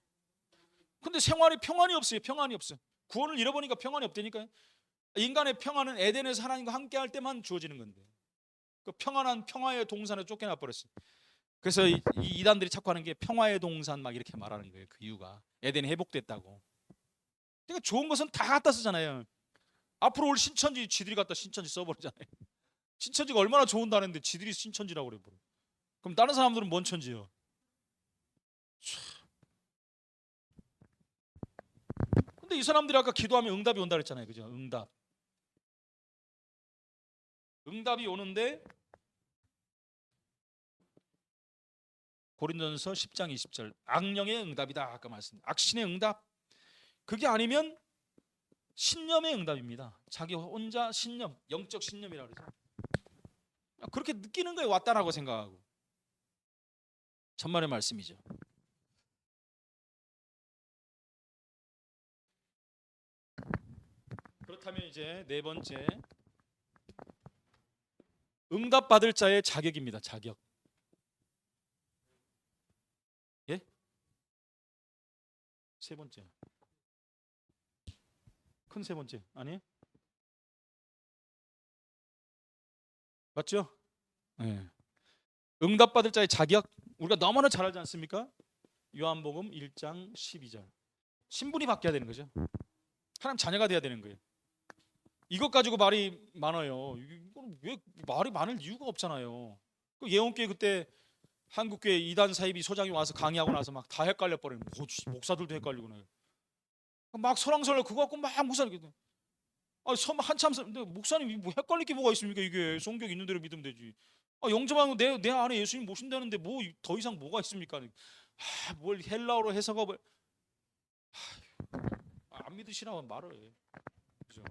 근데 생활이 평안이 없어요. 평안이 없어요. 구원을 잃어보니까 평안이 없다니까요. 인간의 평안은 에덴에서 하나님과 함께 할 때만 주어지는 건데 그 평안한 평화의 동산에 쫓겨나 버렸어요. 그래서 이 이단들이 자꾸 하는 게 평화의 동산 막 이렇게 말하는 거예요. 그 이유가 에덴이 회복됐다고. 그러니까 좋은 것은 다 갖다 쓰잖아요. 앞으로 올 신천지 지들이 갖다 신천지 써버리잖아요. 신천지가 얼마나 좋은다는데 지들이 신천지라고 그래 버려. 그럼 다른 사람들은 뭔 천지요? 근데 이 사람들이 아까 기도하면 응답이 온다 그랬잖아요. 그죠? 응답이 오는데 고린도전서 10장 20절 악령의 응답이다 아까 말씀. 악신의 응답. 그게 아니면 신념의 응답입니다. 자기 혼자 신념, 영적 신념이라고 그러죠. 그렇게 느끼는 거예요. 왔다라고 생각하고. 천만의 말씀이죠. 그렇다면 이제 네 번째 응답받을 자의 자격입니다. 자격. 예? 세 번째. 큰 세 번째 아니에요? 맞죠? 네. 응답받을 자의 자격 우리가 너무나 잘 알지 않습니까? 요한복음 1장 12절. 신분이 바뀌어야 되는 거죠. 하나님 자녀가 돼야 되는 거예요. 이것 가지고 말이 많아요. 이건 왜 말이 많을 이유가 없잖아요. 그 예원교회 그때 한국교회 이단 사이비 소장이 와서 강의하고 나서 막 다 헷갈려 버리는. 목사들도 헷갈리고 막 설왕설래 그거 갖고 막 목사님 한참 근데 목사님 뭐 헷갈릴 게 뭐가 있습니까? 이게 성경 있는 대로 믿으면 되지. 영접하고 내 안에 예수님 모신다는데 뭐 더 이상 뭐가 있습니까? 뭘 헬라어로 해석하고 안 믿으시라고 말을 해. 그죠?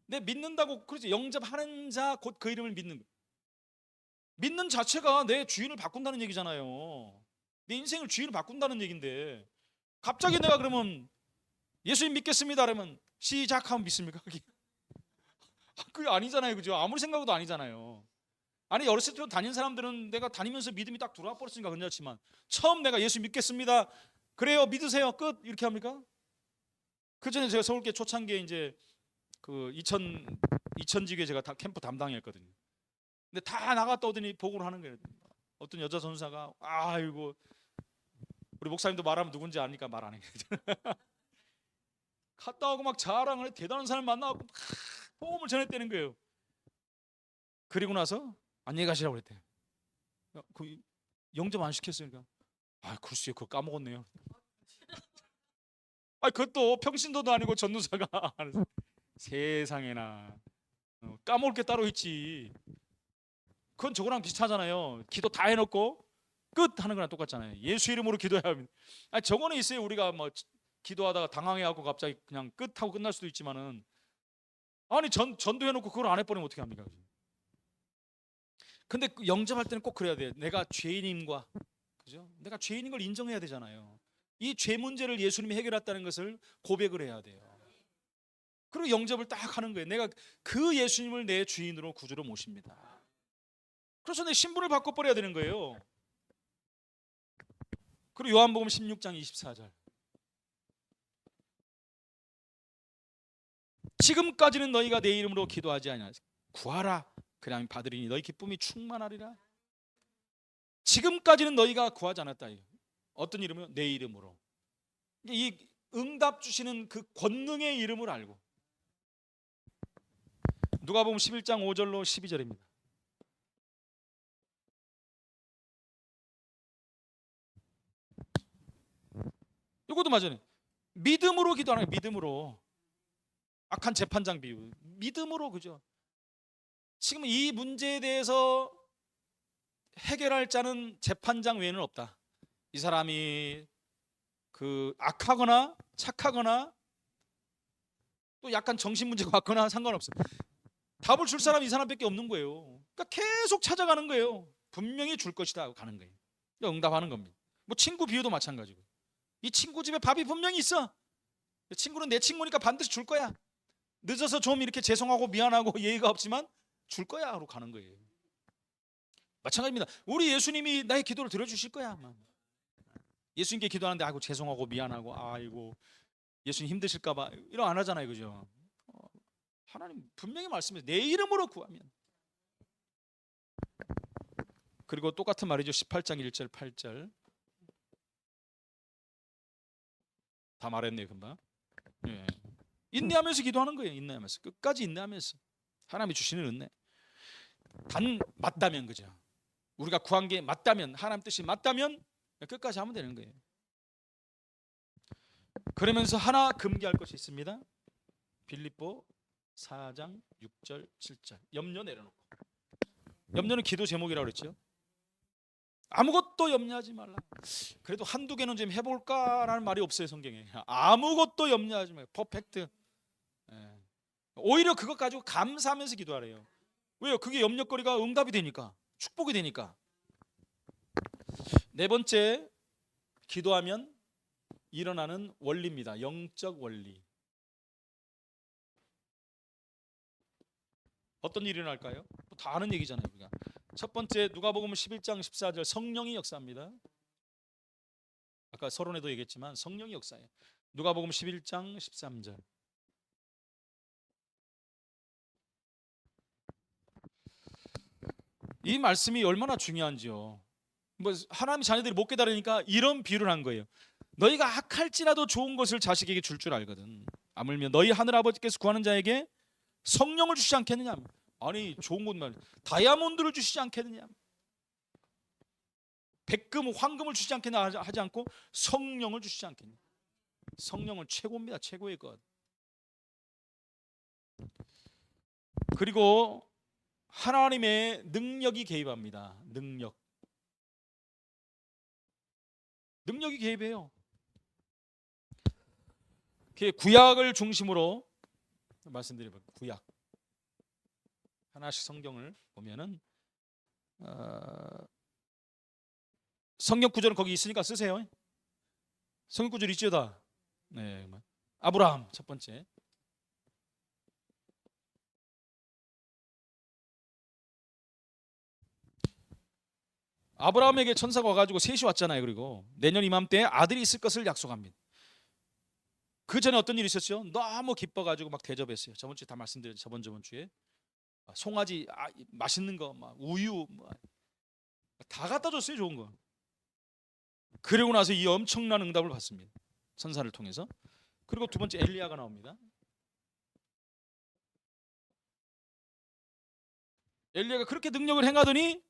내 믿는다고 그러지. 영접하는 자 곧 그 이름을 믿는 거. 믿는 자체가 내 주인을 바꾼다는 얘기잖아요. 내 인생을 주인을 바꾼다는 얘긴데 갑자기 내가 그러면 예수님 믿겠습니다 그러면 시작하면 믿습니까? 그게 아니잖아요. 그죠? 아무리 생각해도 아니잖아요. 아니 어렸을 때 다닌 사람들은 내가 다니면서 믿음이 딱 들어와 버렸으니까 괜찮지만 처음 내가 예수 믿겠습니다. 그래요 믿으세요 끝 이렇게 합니까? 그 전에 제가 서울계 초창기에 이제 그 이천지교에 제가 다 캠프 담당이었거든요. 근데 다 나갔다 오더니 보고를 하는 거예요. 어떤 여자 전사가 아이고 우리 목사님도 말하면 누군지 아니까 말 안 해. 갔다 오고 막 자랑을 해. 대단한 사람 만나고 막 복음을 전했다는 거예요. 그리고 나서 안녕히 가시라고 그랬대. 그 영접 안 시켰으니까 글쎄요 그거 까먹었네요. 그것도 평신도도 아니고 전도사가 세상에나 까먹을 게 따로 있지. 그건 저거랑 비슷하잖아요. 기도 다 해놓고 끝 하는 거랑 똑같잖아요. 예수 이름으로 기도해야 합니다. 저거는 있어요. 우리가 뭐 기도하다가 당황해갖고 갑자기 그냥 끝 하고 끝날 수도 있지만은 전도해놓고 그걸 안 해버리면 어떻게 합니까? 근데 영접할 때는 꼭 그래야 돼. 내가 죄인임과 그죠? 내가 죄인인 걸 인정해야 되잖아요. 이 죄 문제를 예수님이 해결했다는 것을 고백을 해야 돼요. 그리고 영접을 딱 하는 거예요. 내가 그 예수님을 내 주인으로 구주로 모십니다. 그래서 내 신분을 바꿔버려야 되는 거예요. 그리고 요한복음 16장 24절 지금까지는 너희가 내 이름으로 기도하지 아니하냐 구하라 그냥 받으리니 너희 기쁨이 충만하리라. 지금까지는 너희가 구하지 않았다. 어떤 이름이요? 내 이름으로. 이 응답 주시는 그 권능의 이름을 알고. 누가복음 11장 5절로 12절입니다. 이것도 맞아요. 믿음으로 기도하는 거예요. 믿음으로. 악한 재판장 비유. 믿음으로 그죠? 지금 이 문제에 대해서 해결할 자는 재판장 외에는 없다. 이 사람이 그 악하거나 착하거나 또 약간 정신 문제가 왔거나 상관없어요. 답을 줄 사람이 이 사람밖에 없는 거예요. 그러니까 계속 찾아가는 거예요. 분명히 줄 것이다 하고 가는 거예요. 응답하는 겁니다. 뭐 친구 비유도 마찬가지고. 이 친구 집에 밥이 분명히 있어. 친구는 내 친구니까 반드시 줄 거야. 늦어서 좀 이렇게 죄송하고 미안하고 예의가 없지만 줄 거야 하고 가는 거예요. 마찬가지입니다. 우리 예수님이 나의 기도를 들어주실 거야. 예수님께 기도하는데 아이고 죄송하고 미안하고 아이고 예수님 힘드실까봐 이런 안 하잖아요, 그죠? 하나님 분명히 말씀해서 내 이름으로 구하면. 그리고 똑같은 말이죠. 18장 1절 8절 다 말했네요, 금방. 예. 인내하면서 기도하는 거예요. 인내하면서 끝까지 인내하면서 하나님이 주시는 은혜. 단 맞다면 그죠? 우리가 구한 게 맞다면 하나님 뜻이 맞다면 끝까지 하면 되는 거예요. 그러면서 하나 금기할 것이 있습니다. 빌립보 4장 6절 7절 염려 내려놓고. 염려는 기도 제목이라고 그랬죠. 아무것도 염려하지 말라. 그래도 한두 개는 좀 해볼까라는 말이 없어요 성경에. 아무것도 염려하지 말고 퍼펙트. 오히려 그것 가지고 감사하면서 기도하래요. 왜요? 그게 염려거리가 응답이 되니까, 축복이 되니까. 네 번째, 기도하면 일어나는 원리입니다. 영적 원리. 어떤 일이 일어날까요? 다 아는 얘기잖아요. 우리가. 첫 번째, 누가복음 11장 14절 성령이 역사합니다. 아까 서론에도 얘기했지만 성령이 역사해요. 누가복음 11장 13절. 이 말씀이 얼마나 중요한지요. 뭐 하나님 자녀들이 못 깨달으니까 이런 비유를 한 거예요. 너희가 악할지라도 좋은 것을 자식에게 줄 줄 알거든. 아물며 너희 하늘 아버지께서 구하는 자에게 성령을 주시지 않겠느냐. 아니 좋은 것만 다이아몬드를 주시지 않겠느냐. 백금 황금을 주시지 않겠냐 하지 않고 성령을 주시지 않겠냐. 성령은 최고입니다. 최고의 것. 그리고 하나님의 능력이 개입합니다. 능력이 개입해요. 구약을 중심으로 말씀드려봐요. 구약 하나씩 성경을 보면은 성경 구절은 거기 있으니까 쓰세요. 성경 구절 있죠 다. 네, 아브라함 첫 번째. 아브라함에게 천사가 와가지고 셋이 왔잖아요. 그리고 내년 이맘때에 아들이 있을 것을 약속합니다. 그 전에 어떤 일이 있었죠? 너무 기뻐가지고 막 대접했어요. 저번 주에 다 말씀드렸죠. 저번 주에 송아지, 맛있는 거, 막 우유, 다 갖다 줬어요. 좋은 거. 그리고 나서 이 엄청난 응답을 받습니다. 천사를 통해서. 그리고 두 번째 엘리야가 나옵니다. 엘리야가 그렇게 능력을 행하더니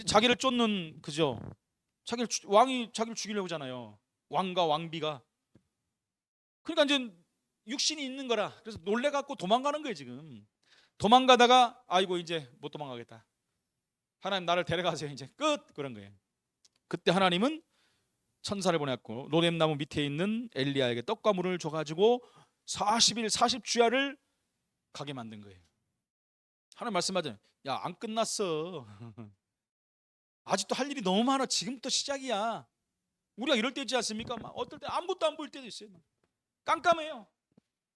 자기를 쫓는 그죠? 왕이 자기를 죽이려고 하잖아요. 왕과 왕비가. 그러니까 이제 육신이 있는 거라. 그래서 놀래갖고 도망가는 거예요 지금. 도망가다가 아이고 이제 못 도망가겠다. 하나님 나를 데려가세요. 이제 끝. 그런 거예요. 그때 하나님은 천사를 보냈고 로뎀나무 밑에 있는 엘리야에게 떡과 물을 줘가지고 40일 40주야를 가게 만든 거예요. 하나님 말씀하잖아요. 야, 안 끝났어. 아직도 할 일이 너무 많아. 지금부터 시작이야. 우리가 이럴 때 있지 않습니까? 막 어떨 때 아무것도 안 보일 때도 있어요. 깜깜해요.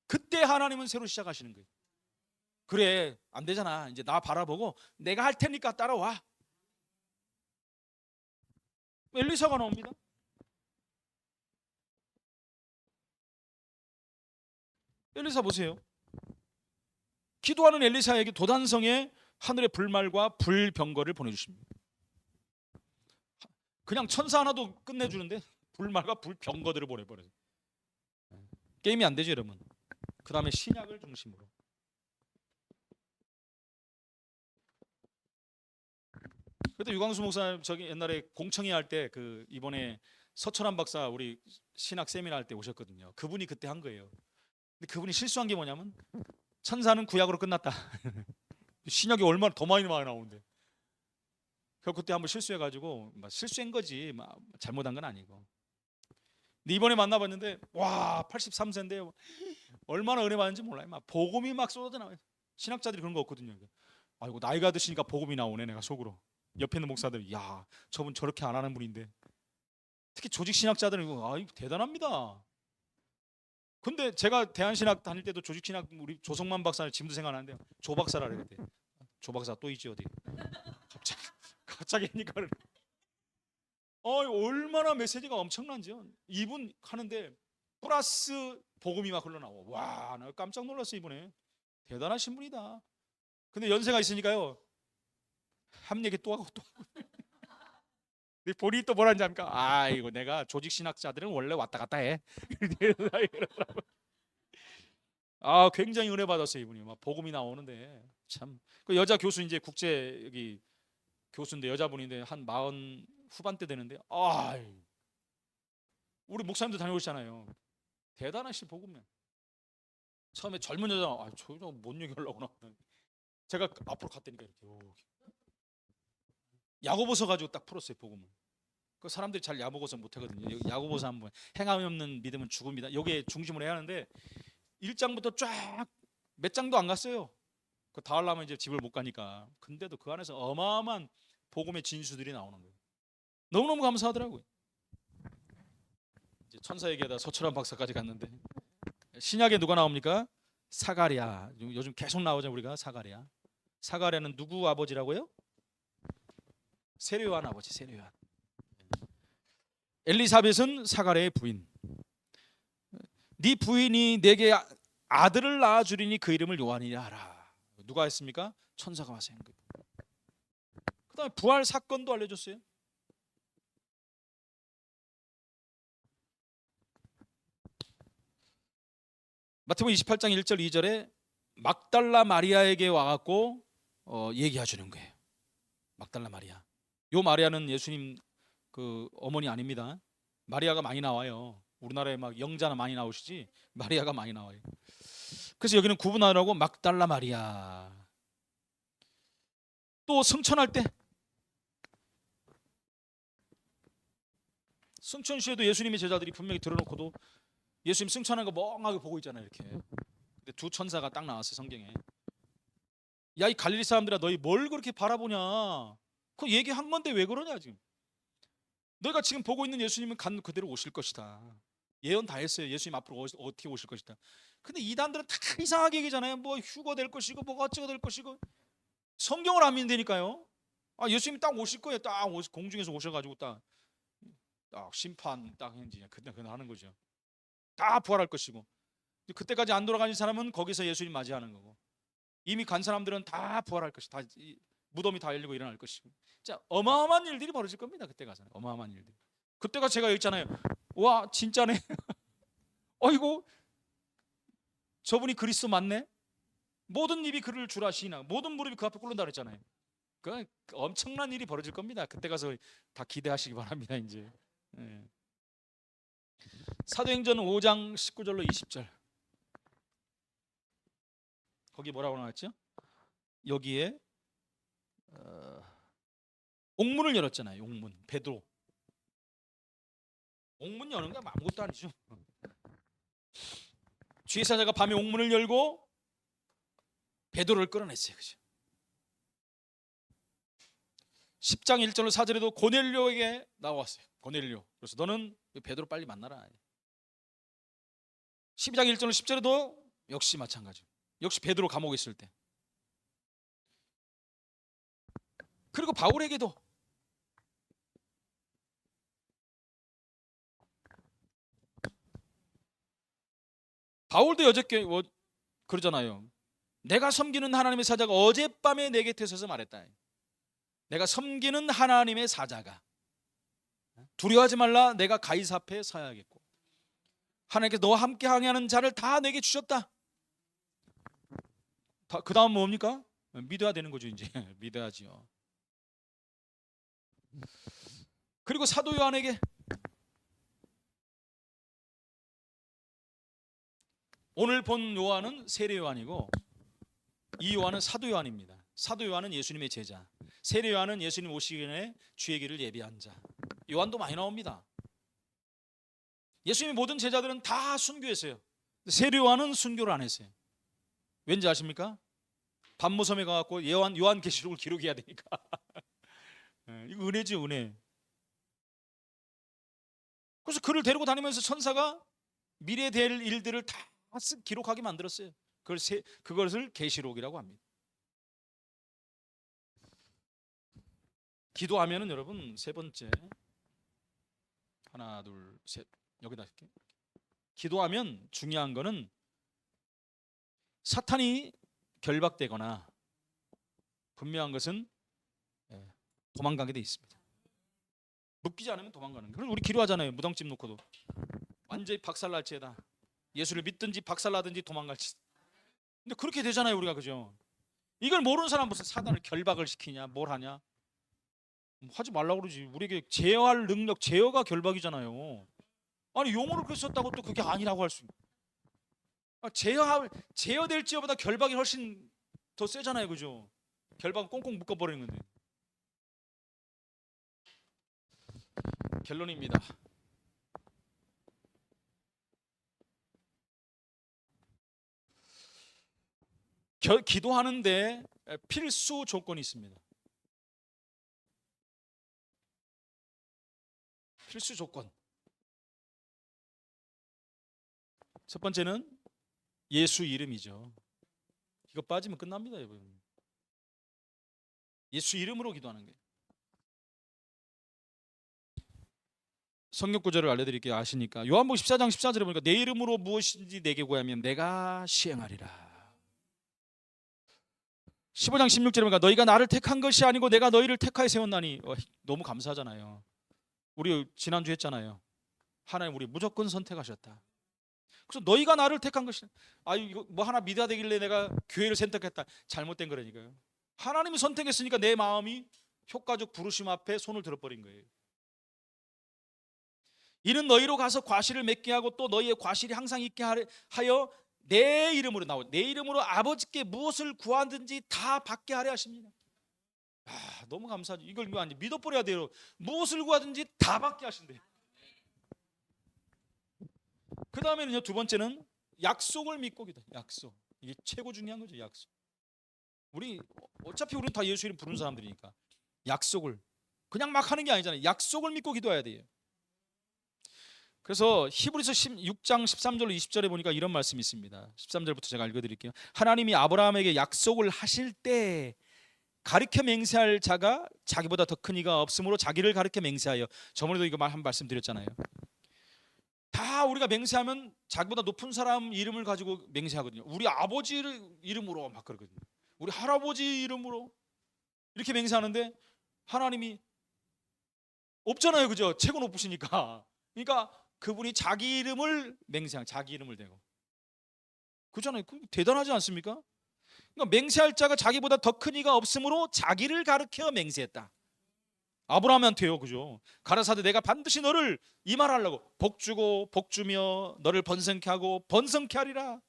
그때 하나님은 새로 시작하시는 거예요. 그래, 안 되잖아. 이제 나 바라보고 내가 할 테니까 따라와. 엘리사가 나옵니다. 엘리사 보세요. 기도하는 엘리사에게 도단성에 하늘의 불말과 불병거를 보내주십니다. 그냥 천사 하나도 끝내주는데 불말과 불병거들을 보내버려요. 게임이 안 되죠 여러분. 그 다음에 신약을 중심으로 그때 유광수 목사님 저기 옛날에 공청회 할 때 그 이번에 서철환 박사 우리 신학 세미나 할 때 오셨거든요. 그분이 그때 한 거예요. 근데 그분이 실수한 게 뭐냐면 천사는 구약으로 끝났다. 신약이 얼마나 더 많이 나오는데. 그래서 그때 한번 실수해가지고 실수한 거지 잘못한 건 아니고. 근데 이번에 만나봤는데 와 83세인데 얼마나 은혜 받는지 몰라요. 막 복음이 막 쏟아져 나와요. 신학자들이 그런 거 없거든요. 아이고 나이가 드시니까 복음이 나오네. 내가 속으로 옆에 있는 목사들이 야 저분 저렇게 안 하는 분인데 특히 조직 신학자들은 이거 대단합니다. 근데 제가 대한신학 다닐 때도 조직 신학 우리 조성만 박사는 지금도 생각나는데 조 박사라 그랬대. 조 박사 또 있지 어디? 갑자기 하니까 얼마나 메시지가 엄청난지요. 이분 하는데 플러스 복음이 막 흘러나와. 와, 나 깜짝 놀랐어 이번에. 대단하신 분이다. 근데 연세가 있으니까요. 한 얘기 또 하고 또. 본인이 또 뭐라는지 압니까? 아이고 내가 조직 신학자들은 원래 왔다 갔다 해. 굉장히 은혜 받았어요 이분이. 막 복음이 나오는데 참. 그 여자 교수 이제 국제 여기 교수인데 여자분인데 한 40 후반대 되는데 우리 목사님도 다녀오셨잖아요. 대단하신 복음이야. 처음에 젊은 여자 저 여자 뭔 얘기하려고 나오는. 제가 앞으로 갔다니까 이렇게 야고보서 가지고 딱 풀었어요 복음을. 그 사람들이 잘 야고보서 못하거든요. 야고보서 한번 행함이 없는 믿음은 죽음이다. 여기에 중심으로 해야 하는데 1장부터 쫙 몇 장도 안 갔어요. 그 다 하려면 이제 집을 못 가니까. 근데도 그 안에서 어마어마한 복음의 진수들이 나오는 거예요. 너무너무 감사하더라고요. 이제 천사 얘기하다 서철환 박사까지 갔는데 신약에 누가 나옵니까? 사가랴. 요즘 계속 나오죠 우리가 사가랴. 사가랴는 누구 아버지라고요? 세례요한 아버지 세례요한. 엘리사벳은 사가랴의 부인. 네 부인이 내게 아들을 낳아주리니 그 이름을 요한이라 하라. 누가 했습니까? 천사가 와서 한 거예요. 그 다음에 부활 사건도 알려줬어요. 마태복음 28장 1절 2절에 막달라 마리아에게 와갖고 얘기해주는 거예요. 막달라 마리아. 요 마리아는 예수님 그 어머니 아닙니다. 마리아가 많이 나와요. 우리나라에 막 영자나 많이 나오시지 마리아가 많이 나와요. 그래서 여기는 구분하라고 막달라 마리아. 또 승천할 때 승천 시에도 예수님의 제자들이 분명히 들어놓고도 예수님 승천하는 거 멍하게 보고 있잖아요. 이렇게. 근데 두 천사가 딱 나왔어요, 성경에. 야, 이 갈릴리 사람들아, 너희 뭘 그렇게 바라보냐? 그거 얘기한 건데 왜 그러냐 지금? 너희가 지금 보고 있는 예수님은 간 그대로 오실 것이다. 예언 다 했어요. 예수님 앞으로 어떻게 오실 것이다. 근데 이단들은 다 이상하게 얘기잖아요. 뭐 휴거 될 것이고 뭐가 어쩌고 될 것이고. 성경을 안 믿는다니까요. 아, 예수님이 딱 오실 거예요. 딱 공중에서 오셔가지고 딱 심판 딱 이제 그냥 하는 거죠. 다 부활할 것이고. 그때까지 안 돌아가신 사람은 거기서 예수님 맞이하는 거고. 이미 간 사람들은 다 부활할 것이다. 무덤이 다 열리고 일어날 것이고. 자, 어마어마한 일들이 벌어질 겁니다. 그때 가서는 어마어마한 일들. 그때가 제가 있잖아요. 와, 진짜네. 어이고, 저분이 그리스도 맞네. 모든 입이 그를 주라 시인하고 모든 무릎이 그 앞에 꿇는다 그랬잖아요. 그 엄청난 일이 벌어질 겁니다. 그때 가서 다 기대하시기 바랍니다. 이제. 예. 사도행전 5장 19절로 20절. 거기 뭐라고 나왔죠? 여기에 옥문을 열었잖아요. 옥문. 베드로. 옥문 여는 게 아무것도 아니죠. 주의 사자가 밤에 옥문을 열고 베드로를 끌어냈어요. 그죠? 10장 1절로 4절에도 고넬료에게 나왔어요. 고넬료. 그래서 너는 베드로 빨리 만나라. 12장 1절로 10절에도 역시 마찬가지. 역시 베드로 감옥에 있을 때. 그리고 바울에게도 바울도 여적게 그러잖아요. 내가 섬기는 하나님의 사자가 어젯밤에 내 곁에 서서 말했다. 내가 섬기는 하나님의 사자가 두려워하지 말라. 내가 가이사 앞에 서야겠고 하나님께서 너와 함께 항해하는 자를 다 내게 주셨다. 그 다음 뭡니까? 믿어야 되는 거죠. 이제 믿어야지요. 그리고 사도 요한에게 오늘 본 요한은 세례 요한이고 이 요한은 사도 요한입니다. 사도 요한은 예수님의 제자, 세례 요한은 예수님 오시기 전에 주의 길을 예비한 자. 요한도 많이 나옵니다. 예수님의 모든 제자들은 다 순교했어요. 세례 요한은 순교를 안 했어요. 왠지 아십니까? 반모섬에 가갖고 요한계시록을 기록해야 되니까. 이거 은혜지, 은혜. 그래서 그를 데리고 다니면서 천사가 미래에 될 일들을 다 기록하게 만들었어요. 그것을 계시록이라고 합니다. 기도하면은 여러분 세 번째, 하나 둘 셋, 여기다 이렇게 기도하면 중요한 거는 사탄이 결박되거나 분명한 것은 도망가게 돼 있습니다. 묶이지 않으면 도망가는 거예요. 우리 기도하잖아요. 무덤집 놓고도 완전히 박살날지에다 예수를 믿든지 박살나든지 도망갈지. 근데 그렇게 되잖아요, 우리가. 그죠? 이걸 모르는 사람 무슨 사단을 결박을 시키냐, 뭘 하냐, 하지 말라고 그러지. 우리에게 제어할 능력, 제어가 결박이잖아요. 아니, 용어를 그렇게 썼다고 또 그게 아니라고 할 수. 제어될지어보다 결박이 훨씬 더 세잖아요, 그죠? 결박은 꽁꽁 묶어버리는 건데. 결론입니다. 기도하는데 필수 조건이 있습니다. 필수 조건. 첫 번째는 예수 이름이죠. 이거 빠지면 끝납니다, 여러분. 예수 이름으로 기도하는 거예요. 성경 구절을 알려드릴게요. 아시니까. 요한복음 14장 14절에 보니까 내 이름으로 무엇인지 내게 구하면 내가 시행하리라. 15장 16절에 보니까 너희가 나를 택한 것이 아니고 내가 너희를 택하여 세웠나니. 너무 감사하잖아요. 우리 지난주 했잖아요. 하나님 우리 무조건 선택하셨다. 그래서 너희가 나를 택한 것이 이거 뭐 하나 믿어야 되길래 내가 교회를 선택했다. 잘못된 거라니까요. 하나님이 선택했으니까 내 마음이 효과적 부르심 앞에 손을 들어버린 거예요. 이는 너희로 가서 과실을 맺게 하고 또 너희의 과실이 항상 있게 하여 내 이름으로 나오 내 이름으로 아버지께 무엇을 구하든지 다 받게 하려 하십니다. 너무 감사하죠. 이걸 완전 믿어버려야 돼요. 무엇을 구하든지 다 받게 하신대요. 그 다음에는요, 두 번째는 약속을 믿고 기도. 약속. 이게 최고 중요한 거죠. 약속. 우리 어차피 우리는 다 예수 이름 부르는 사람들이니까 약속을 그냥 막 하는 게 아니잖아요. 약속을 믿고 기도해야 돼요. 그래서 히브리서 6장 13절로 20절에 보니까 이런 말씀이 있습니다. 13절부터 제가 읽어드릴게요. 하나님이 아브라함에게 약속을 하실 때 가르쳐 맹세할 자가 자기보다 더 큰 이가 없으므로 자기를 가르쳐 맹세하여. 저번에도 이거 한 말씀 드렸잖아요. 다 우리가 맹세하면 자기보다 높은 사람 이름을 가지고 맹세하거든요. 우리 아버지 이름으로 막 그러거든요. 우리 할아버지 이름으로 이렇게 맹세하는데 하나님이 없잖아요, 그죠? 최고 높으시니까. 그러니까 그분이 자기 이름을 맹세한, 자기 이름을 대고, 그잖아요. 대단하지 않습니까? 그러니까 맹세할 자가 자기보다 더 큰 이가 없으므로 자기를 가르쳐 맹세했다. 아브라함한테요, 그죠? 가라사대 내가 반드시 너를 이 말하려고 복 주고 복 주며 너를 번성케 하고 번성케 하리라.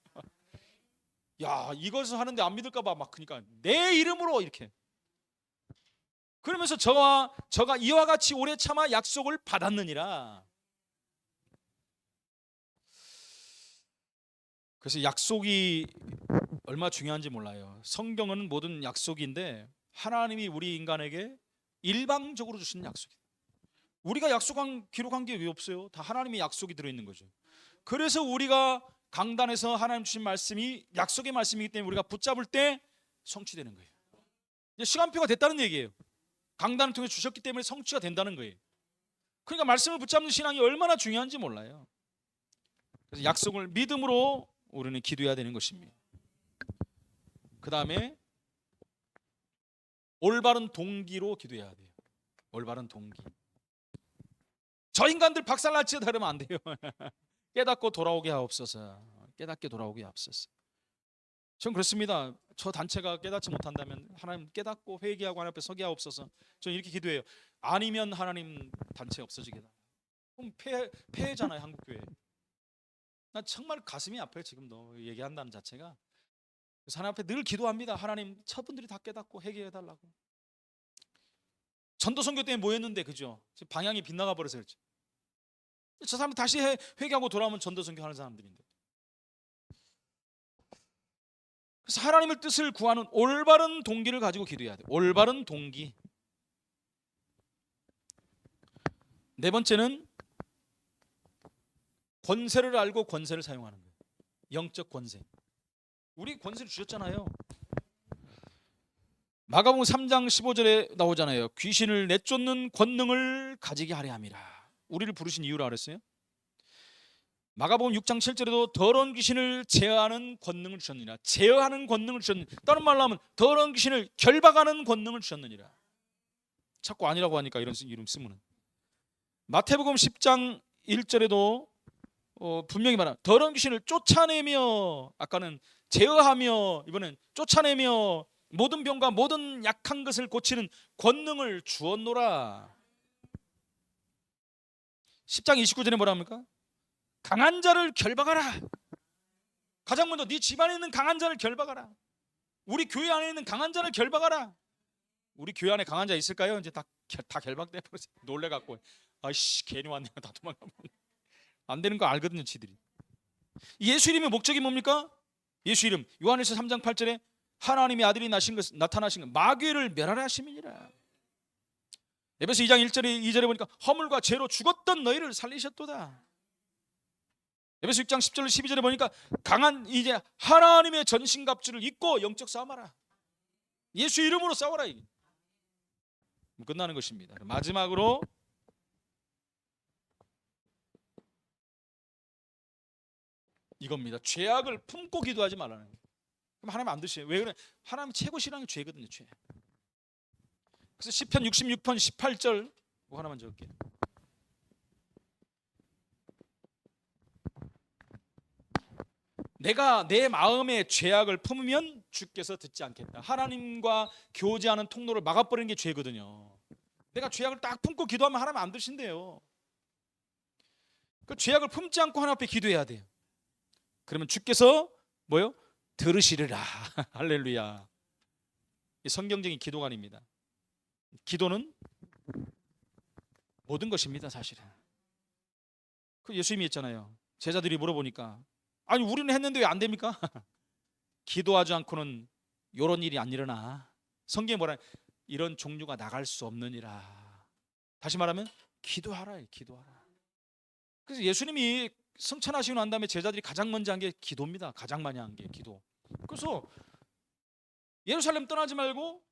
야, 이것을 하는데 안 믿을까봐 막, 그러니까 내 이름으로 이렇게. 그러면서 저가 이와 같이 오래 참아 약속을 받았느니라. 그래서 약속이 얼마나 중요한지 몰라요. 성경은 모든 약속인데 하나님이 우리 인간에게 일방적으로 주신 약속이에요. 우리가 기록한 게 왜 없어요? 다 하나님의 약속이 들어있는 거죠. 그래서 우리가 강단에서 하나님 주신 말씀이 약속의 말씀이기 때문에 우리가 붙잡을 때 성취되는 거예요. 이제 시간표가 됐다는 얘기예요. 강단을 통해 주셨기 때문에 성취가 된다는 거예요. 그러니까 말씀을 붙잡는 신앙이 얼마나 중요한지 몰라요. 그래서 약속을 믿음으로 우리는 기도해야 되는 것입니다. 그 다음에 올바른 동기로 기도해야 돼요. 올바른 동기. 저 인간들 박살날지어다 그러면 안 돼요. 깨닫고 돌아오게 하옵소서. 깨닫게 돌아오게 하옵소서. 전 그렇습니다. 저 단체가 깨닫지 못한다면 하나님 깨닫고 회개하고 하나님 앞에 서게 하옵소서. 저는 이렇게 기도해요. 아니면 하나님 단체 없어지게 해달라. 그럼 폐해잖아요, 한국교회. 나 정말 가슴이 아파요, 지금도 얘기한다는 자체가. 그래서 하나님 앞에 늘 기도합니다. 하나님, 저분들이 다 깨닫고 회개해달라고. 전도선교 때문에 모였는데, 그죠? 방향이 빗나가 버려서 그렇죠. 저 사람 다시 회개하고 돌아오면 전도선교 하는 사람들인데. 그래서 하나님의 뜻을 구하는 올바른 동기를 가지고 기도해야 돼요. 올바른 동기. 네 번째는 권세를 알고 권세를 사용하는 거예요. 영적 권세. 우리 권세를 주셨잖아요. 마가복음 3장 15절에 나오잖아요. 귀신을 내쫓는 권능을 가지게 하려 함이라. 우리를 부르신 이유라 그랬어요. 마가복음 6장 7절에도 더러운 귀신을 제어하는 권능을 주셨느니라. 제어하는 권능을 주셨느니라. 다른 말로 하면 더러운 귀신을 결박하는 권능을 주셨느니라. 자꾸 아니라고 하니까 이런 이름 쓰면은. 마태복음 10장 1절에도 분명히 말하면 더러운 귀신을 쫓아내며, 아까는 제어하며, 이번엔 쫓아내며 모든 병과 모든 약한 것을 고치는 권능을 주었노라. 10장 29절에 뭐라 합니까? 강한 자를 결박하라. 가장 먼저 네 집안에 있는 강한 자를 결박하라. 우리 교회 안에 있는 강한 자를 결박하라. 우리 교회 안에 강한 자 있을까요? 이제 다 결박돼 버렸어요. 놀래갖고 아이씨 괜히 왔네, 다 도망가면 안 되는 거 알거든요, 지들이. 예수 이름의 목적이 뭡니까? 예수 이름 요한일서 3장 8절에 하나님의 아들이 나타나신 것 마귀를 멸하라 하심이니라. 에베소 2장 1절에 2절에 보니까 허물과 죄로 죽었던 너희를 살리셨도다. 에베소 6장 10절 12절에 보니까 강한 이제 하나님의 전신갑주를 입고 영적 싸움하라. 예수 이름으로 싸워라. 이게 끝나는 것입니다. 마지막으로 이겁니다. 죄악을 품고 기도하지 말라는 거예요. 그럼 하나님 안 드셔요. 왜 그래? 하나님 최고 싫어하는 게 죄거든요, 죄. 그래서 시편 66편 18절 뭐 하나만 적을게요. 내가 내 마음에 죄악을 품으면 주께서 듣지 않겠다. 하나님과 교제하는 통로를 막아버리는 게 죄거든요. 내가 죄악을 딱 품고 기도하면 하나님 안 드신대요. 그 죄악을 품지 않고 하나님 앞에 기도해야 돼요. 그러면 주께서 뭐요? 들으시리라. 할렐루야. 이 성경적인 기도가 아닙니다. 기도는 모든 것입니다, 사실은. 그 예수님이 했잖아요. 제자들이 물어보니까 아니 우리는 했는데 왜 안 됩니까? 기도하지 않고는 이런 일이 안 일어나. 성경에 뭐라 이런 종류가 나갈 수 없느니라. 다시 말하면 기도하라, 기도하라. 그래서 예수님이 승천하시고 난 다음에 제자들이 가장 먼저 한 게 기도입니다. 가장 많이 한 게 기도. 그래서 예루살렘 떠나지 말고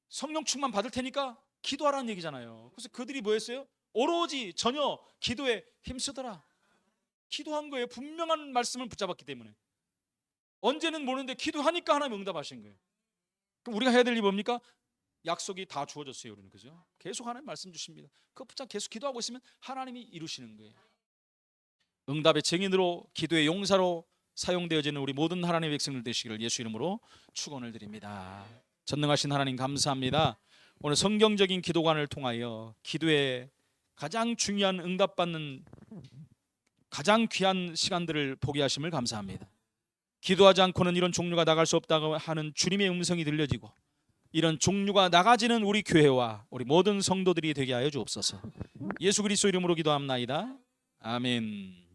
성령 충만 받을 테니까 기도하라는 얘기잖아요. 그래서 그들이 뭐 했어요? 오로지 전혀 기도에 힘쓰더라. 기도한 거예요. 분명한 말씀을 붙잡았기 때문에. 언제는 모르는데 기도하니까 하나님 응답하신 거예요. 그럼 우리가 해야 될 일이 뭡니까? 약속이 다 주어졌어요, 우리는. 그죠? 계속 하나님 말씀 주십니다. 그거 붙잡고 계속 기도하고 있으면 하나님이 이루시는 거예요. 응답의 증인으로, 기도의 용사로 사용되어지는 우리 모든 하나님의 백성들 되시기를 예수 이름으로 축원을 드립니다. 전능하신 하나님 감사합니다. 오늘 성경적인 기도관을 통하여 기도의 가장 중요한 응답받는 가장 귀한 시간들을 보게 하심을 감사합니다. 기도하지 않고는 이런 종류가 나갈 수 없다고 하는 주님의 음성이 들려지고 이런 종류가 나가지는 우리 교회와 우리 모든 성도들이 되게 하여 주옵소서. 예수 그리스도 이름으로 기도합나이다. 아멘.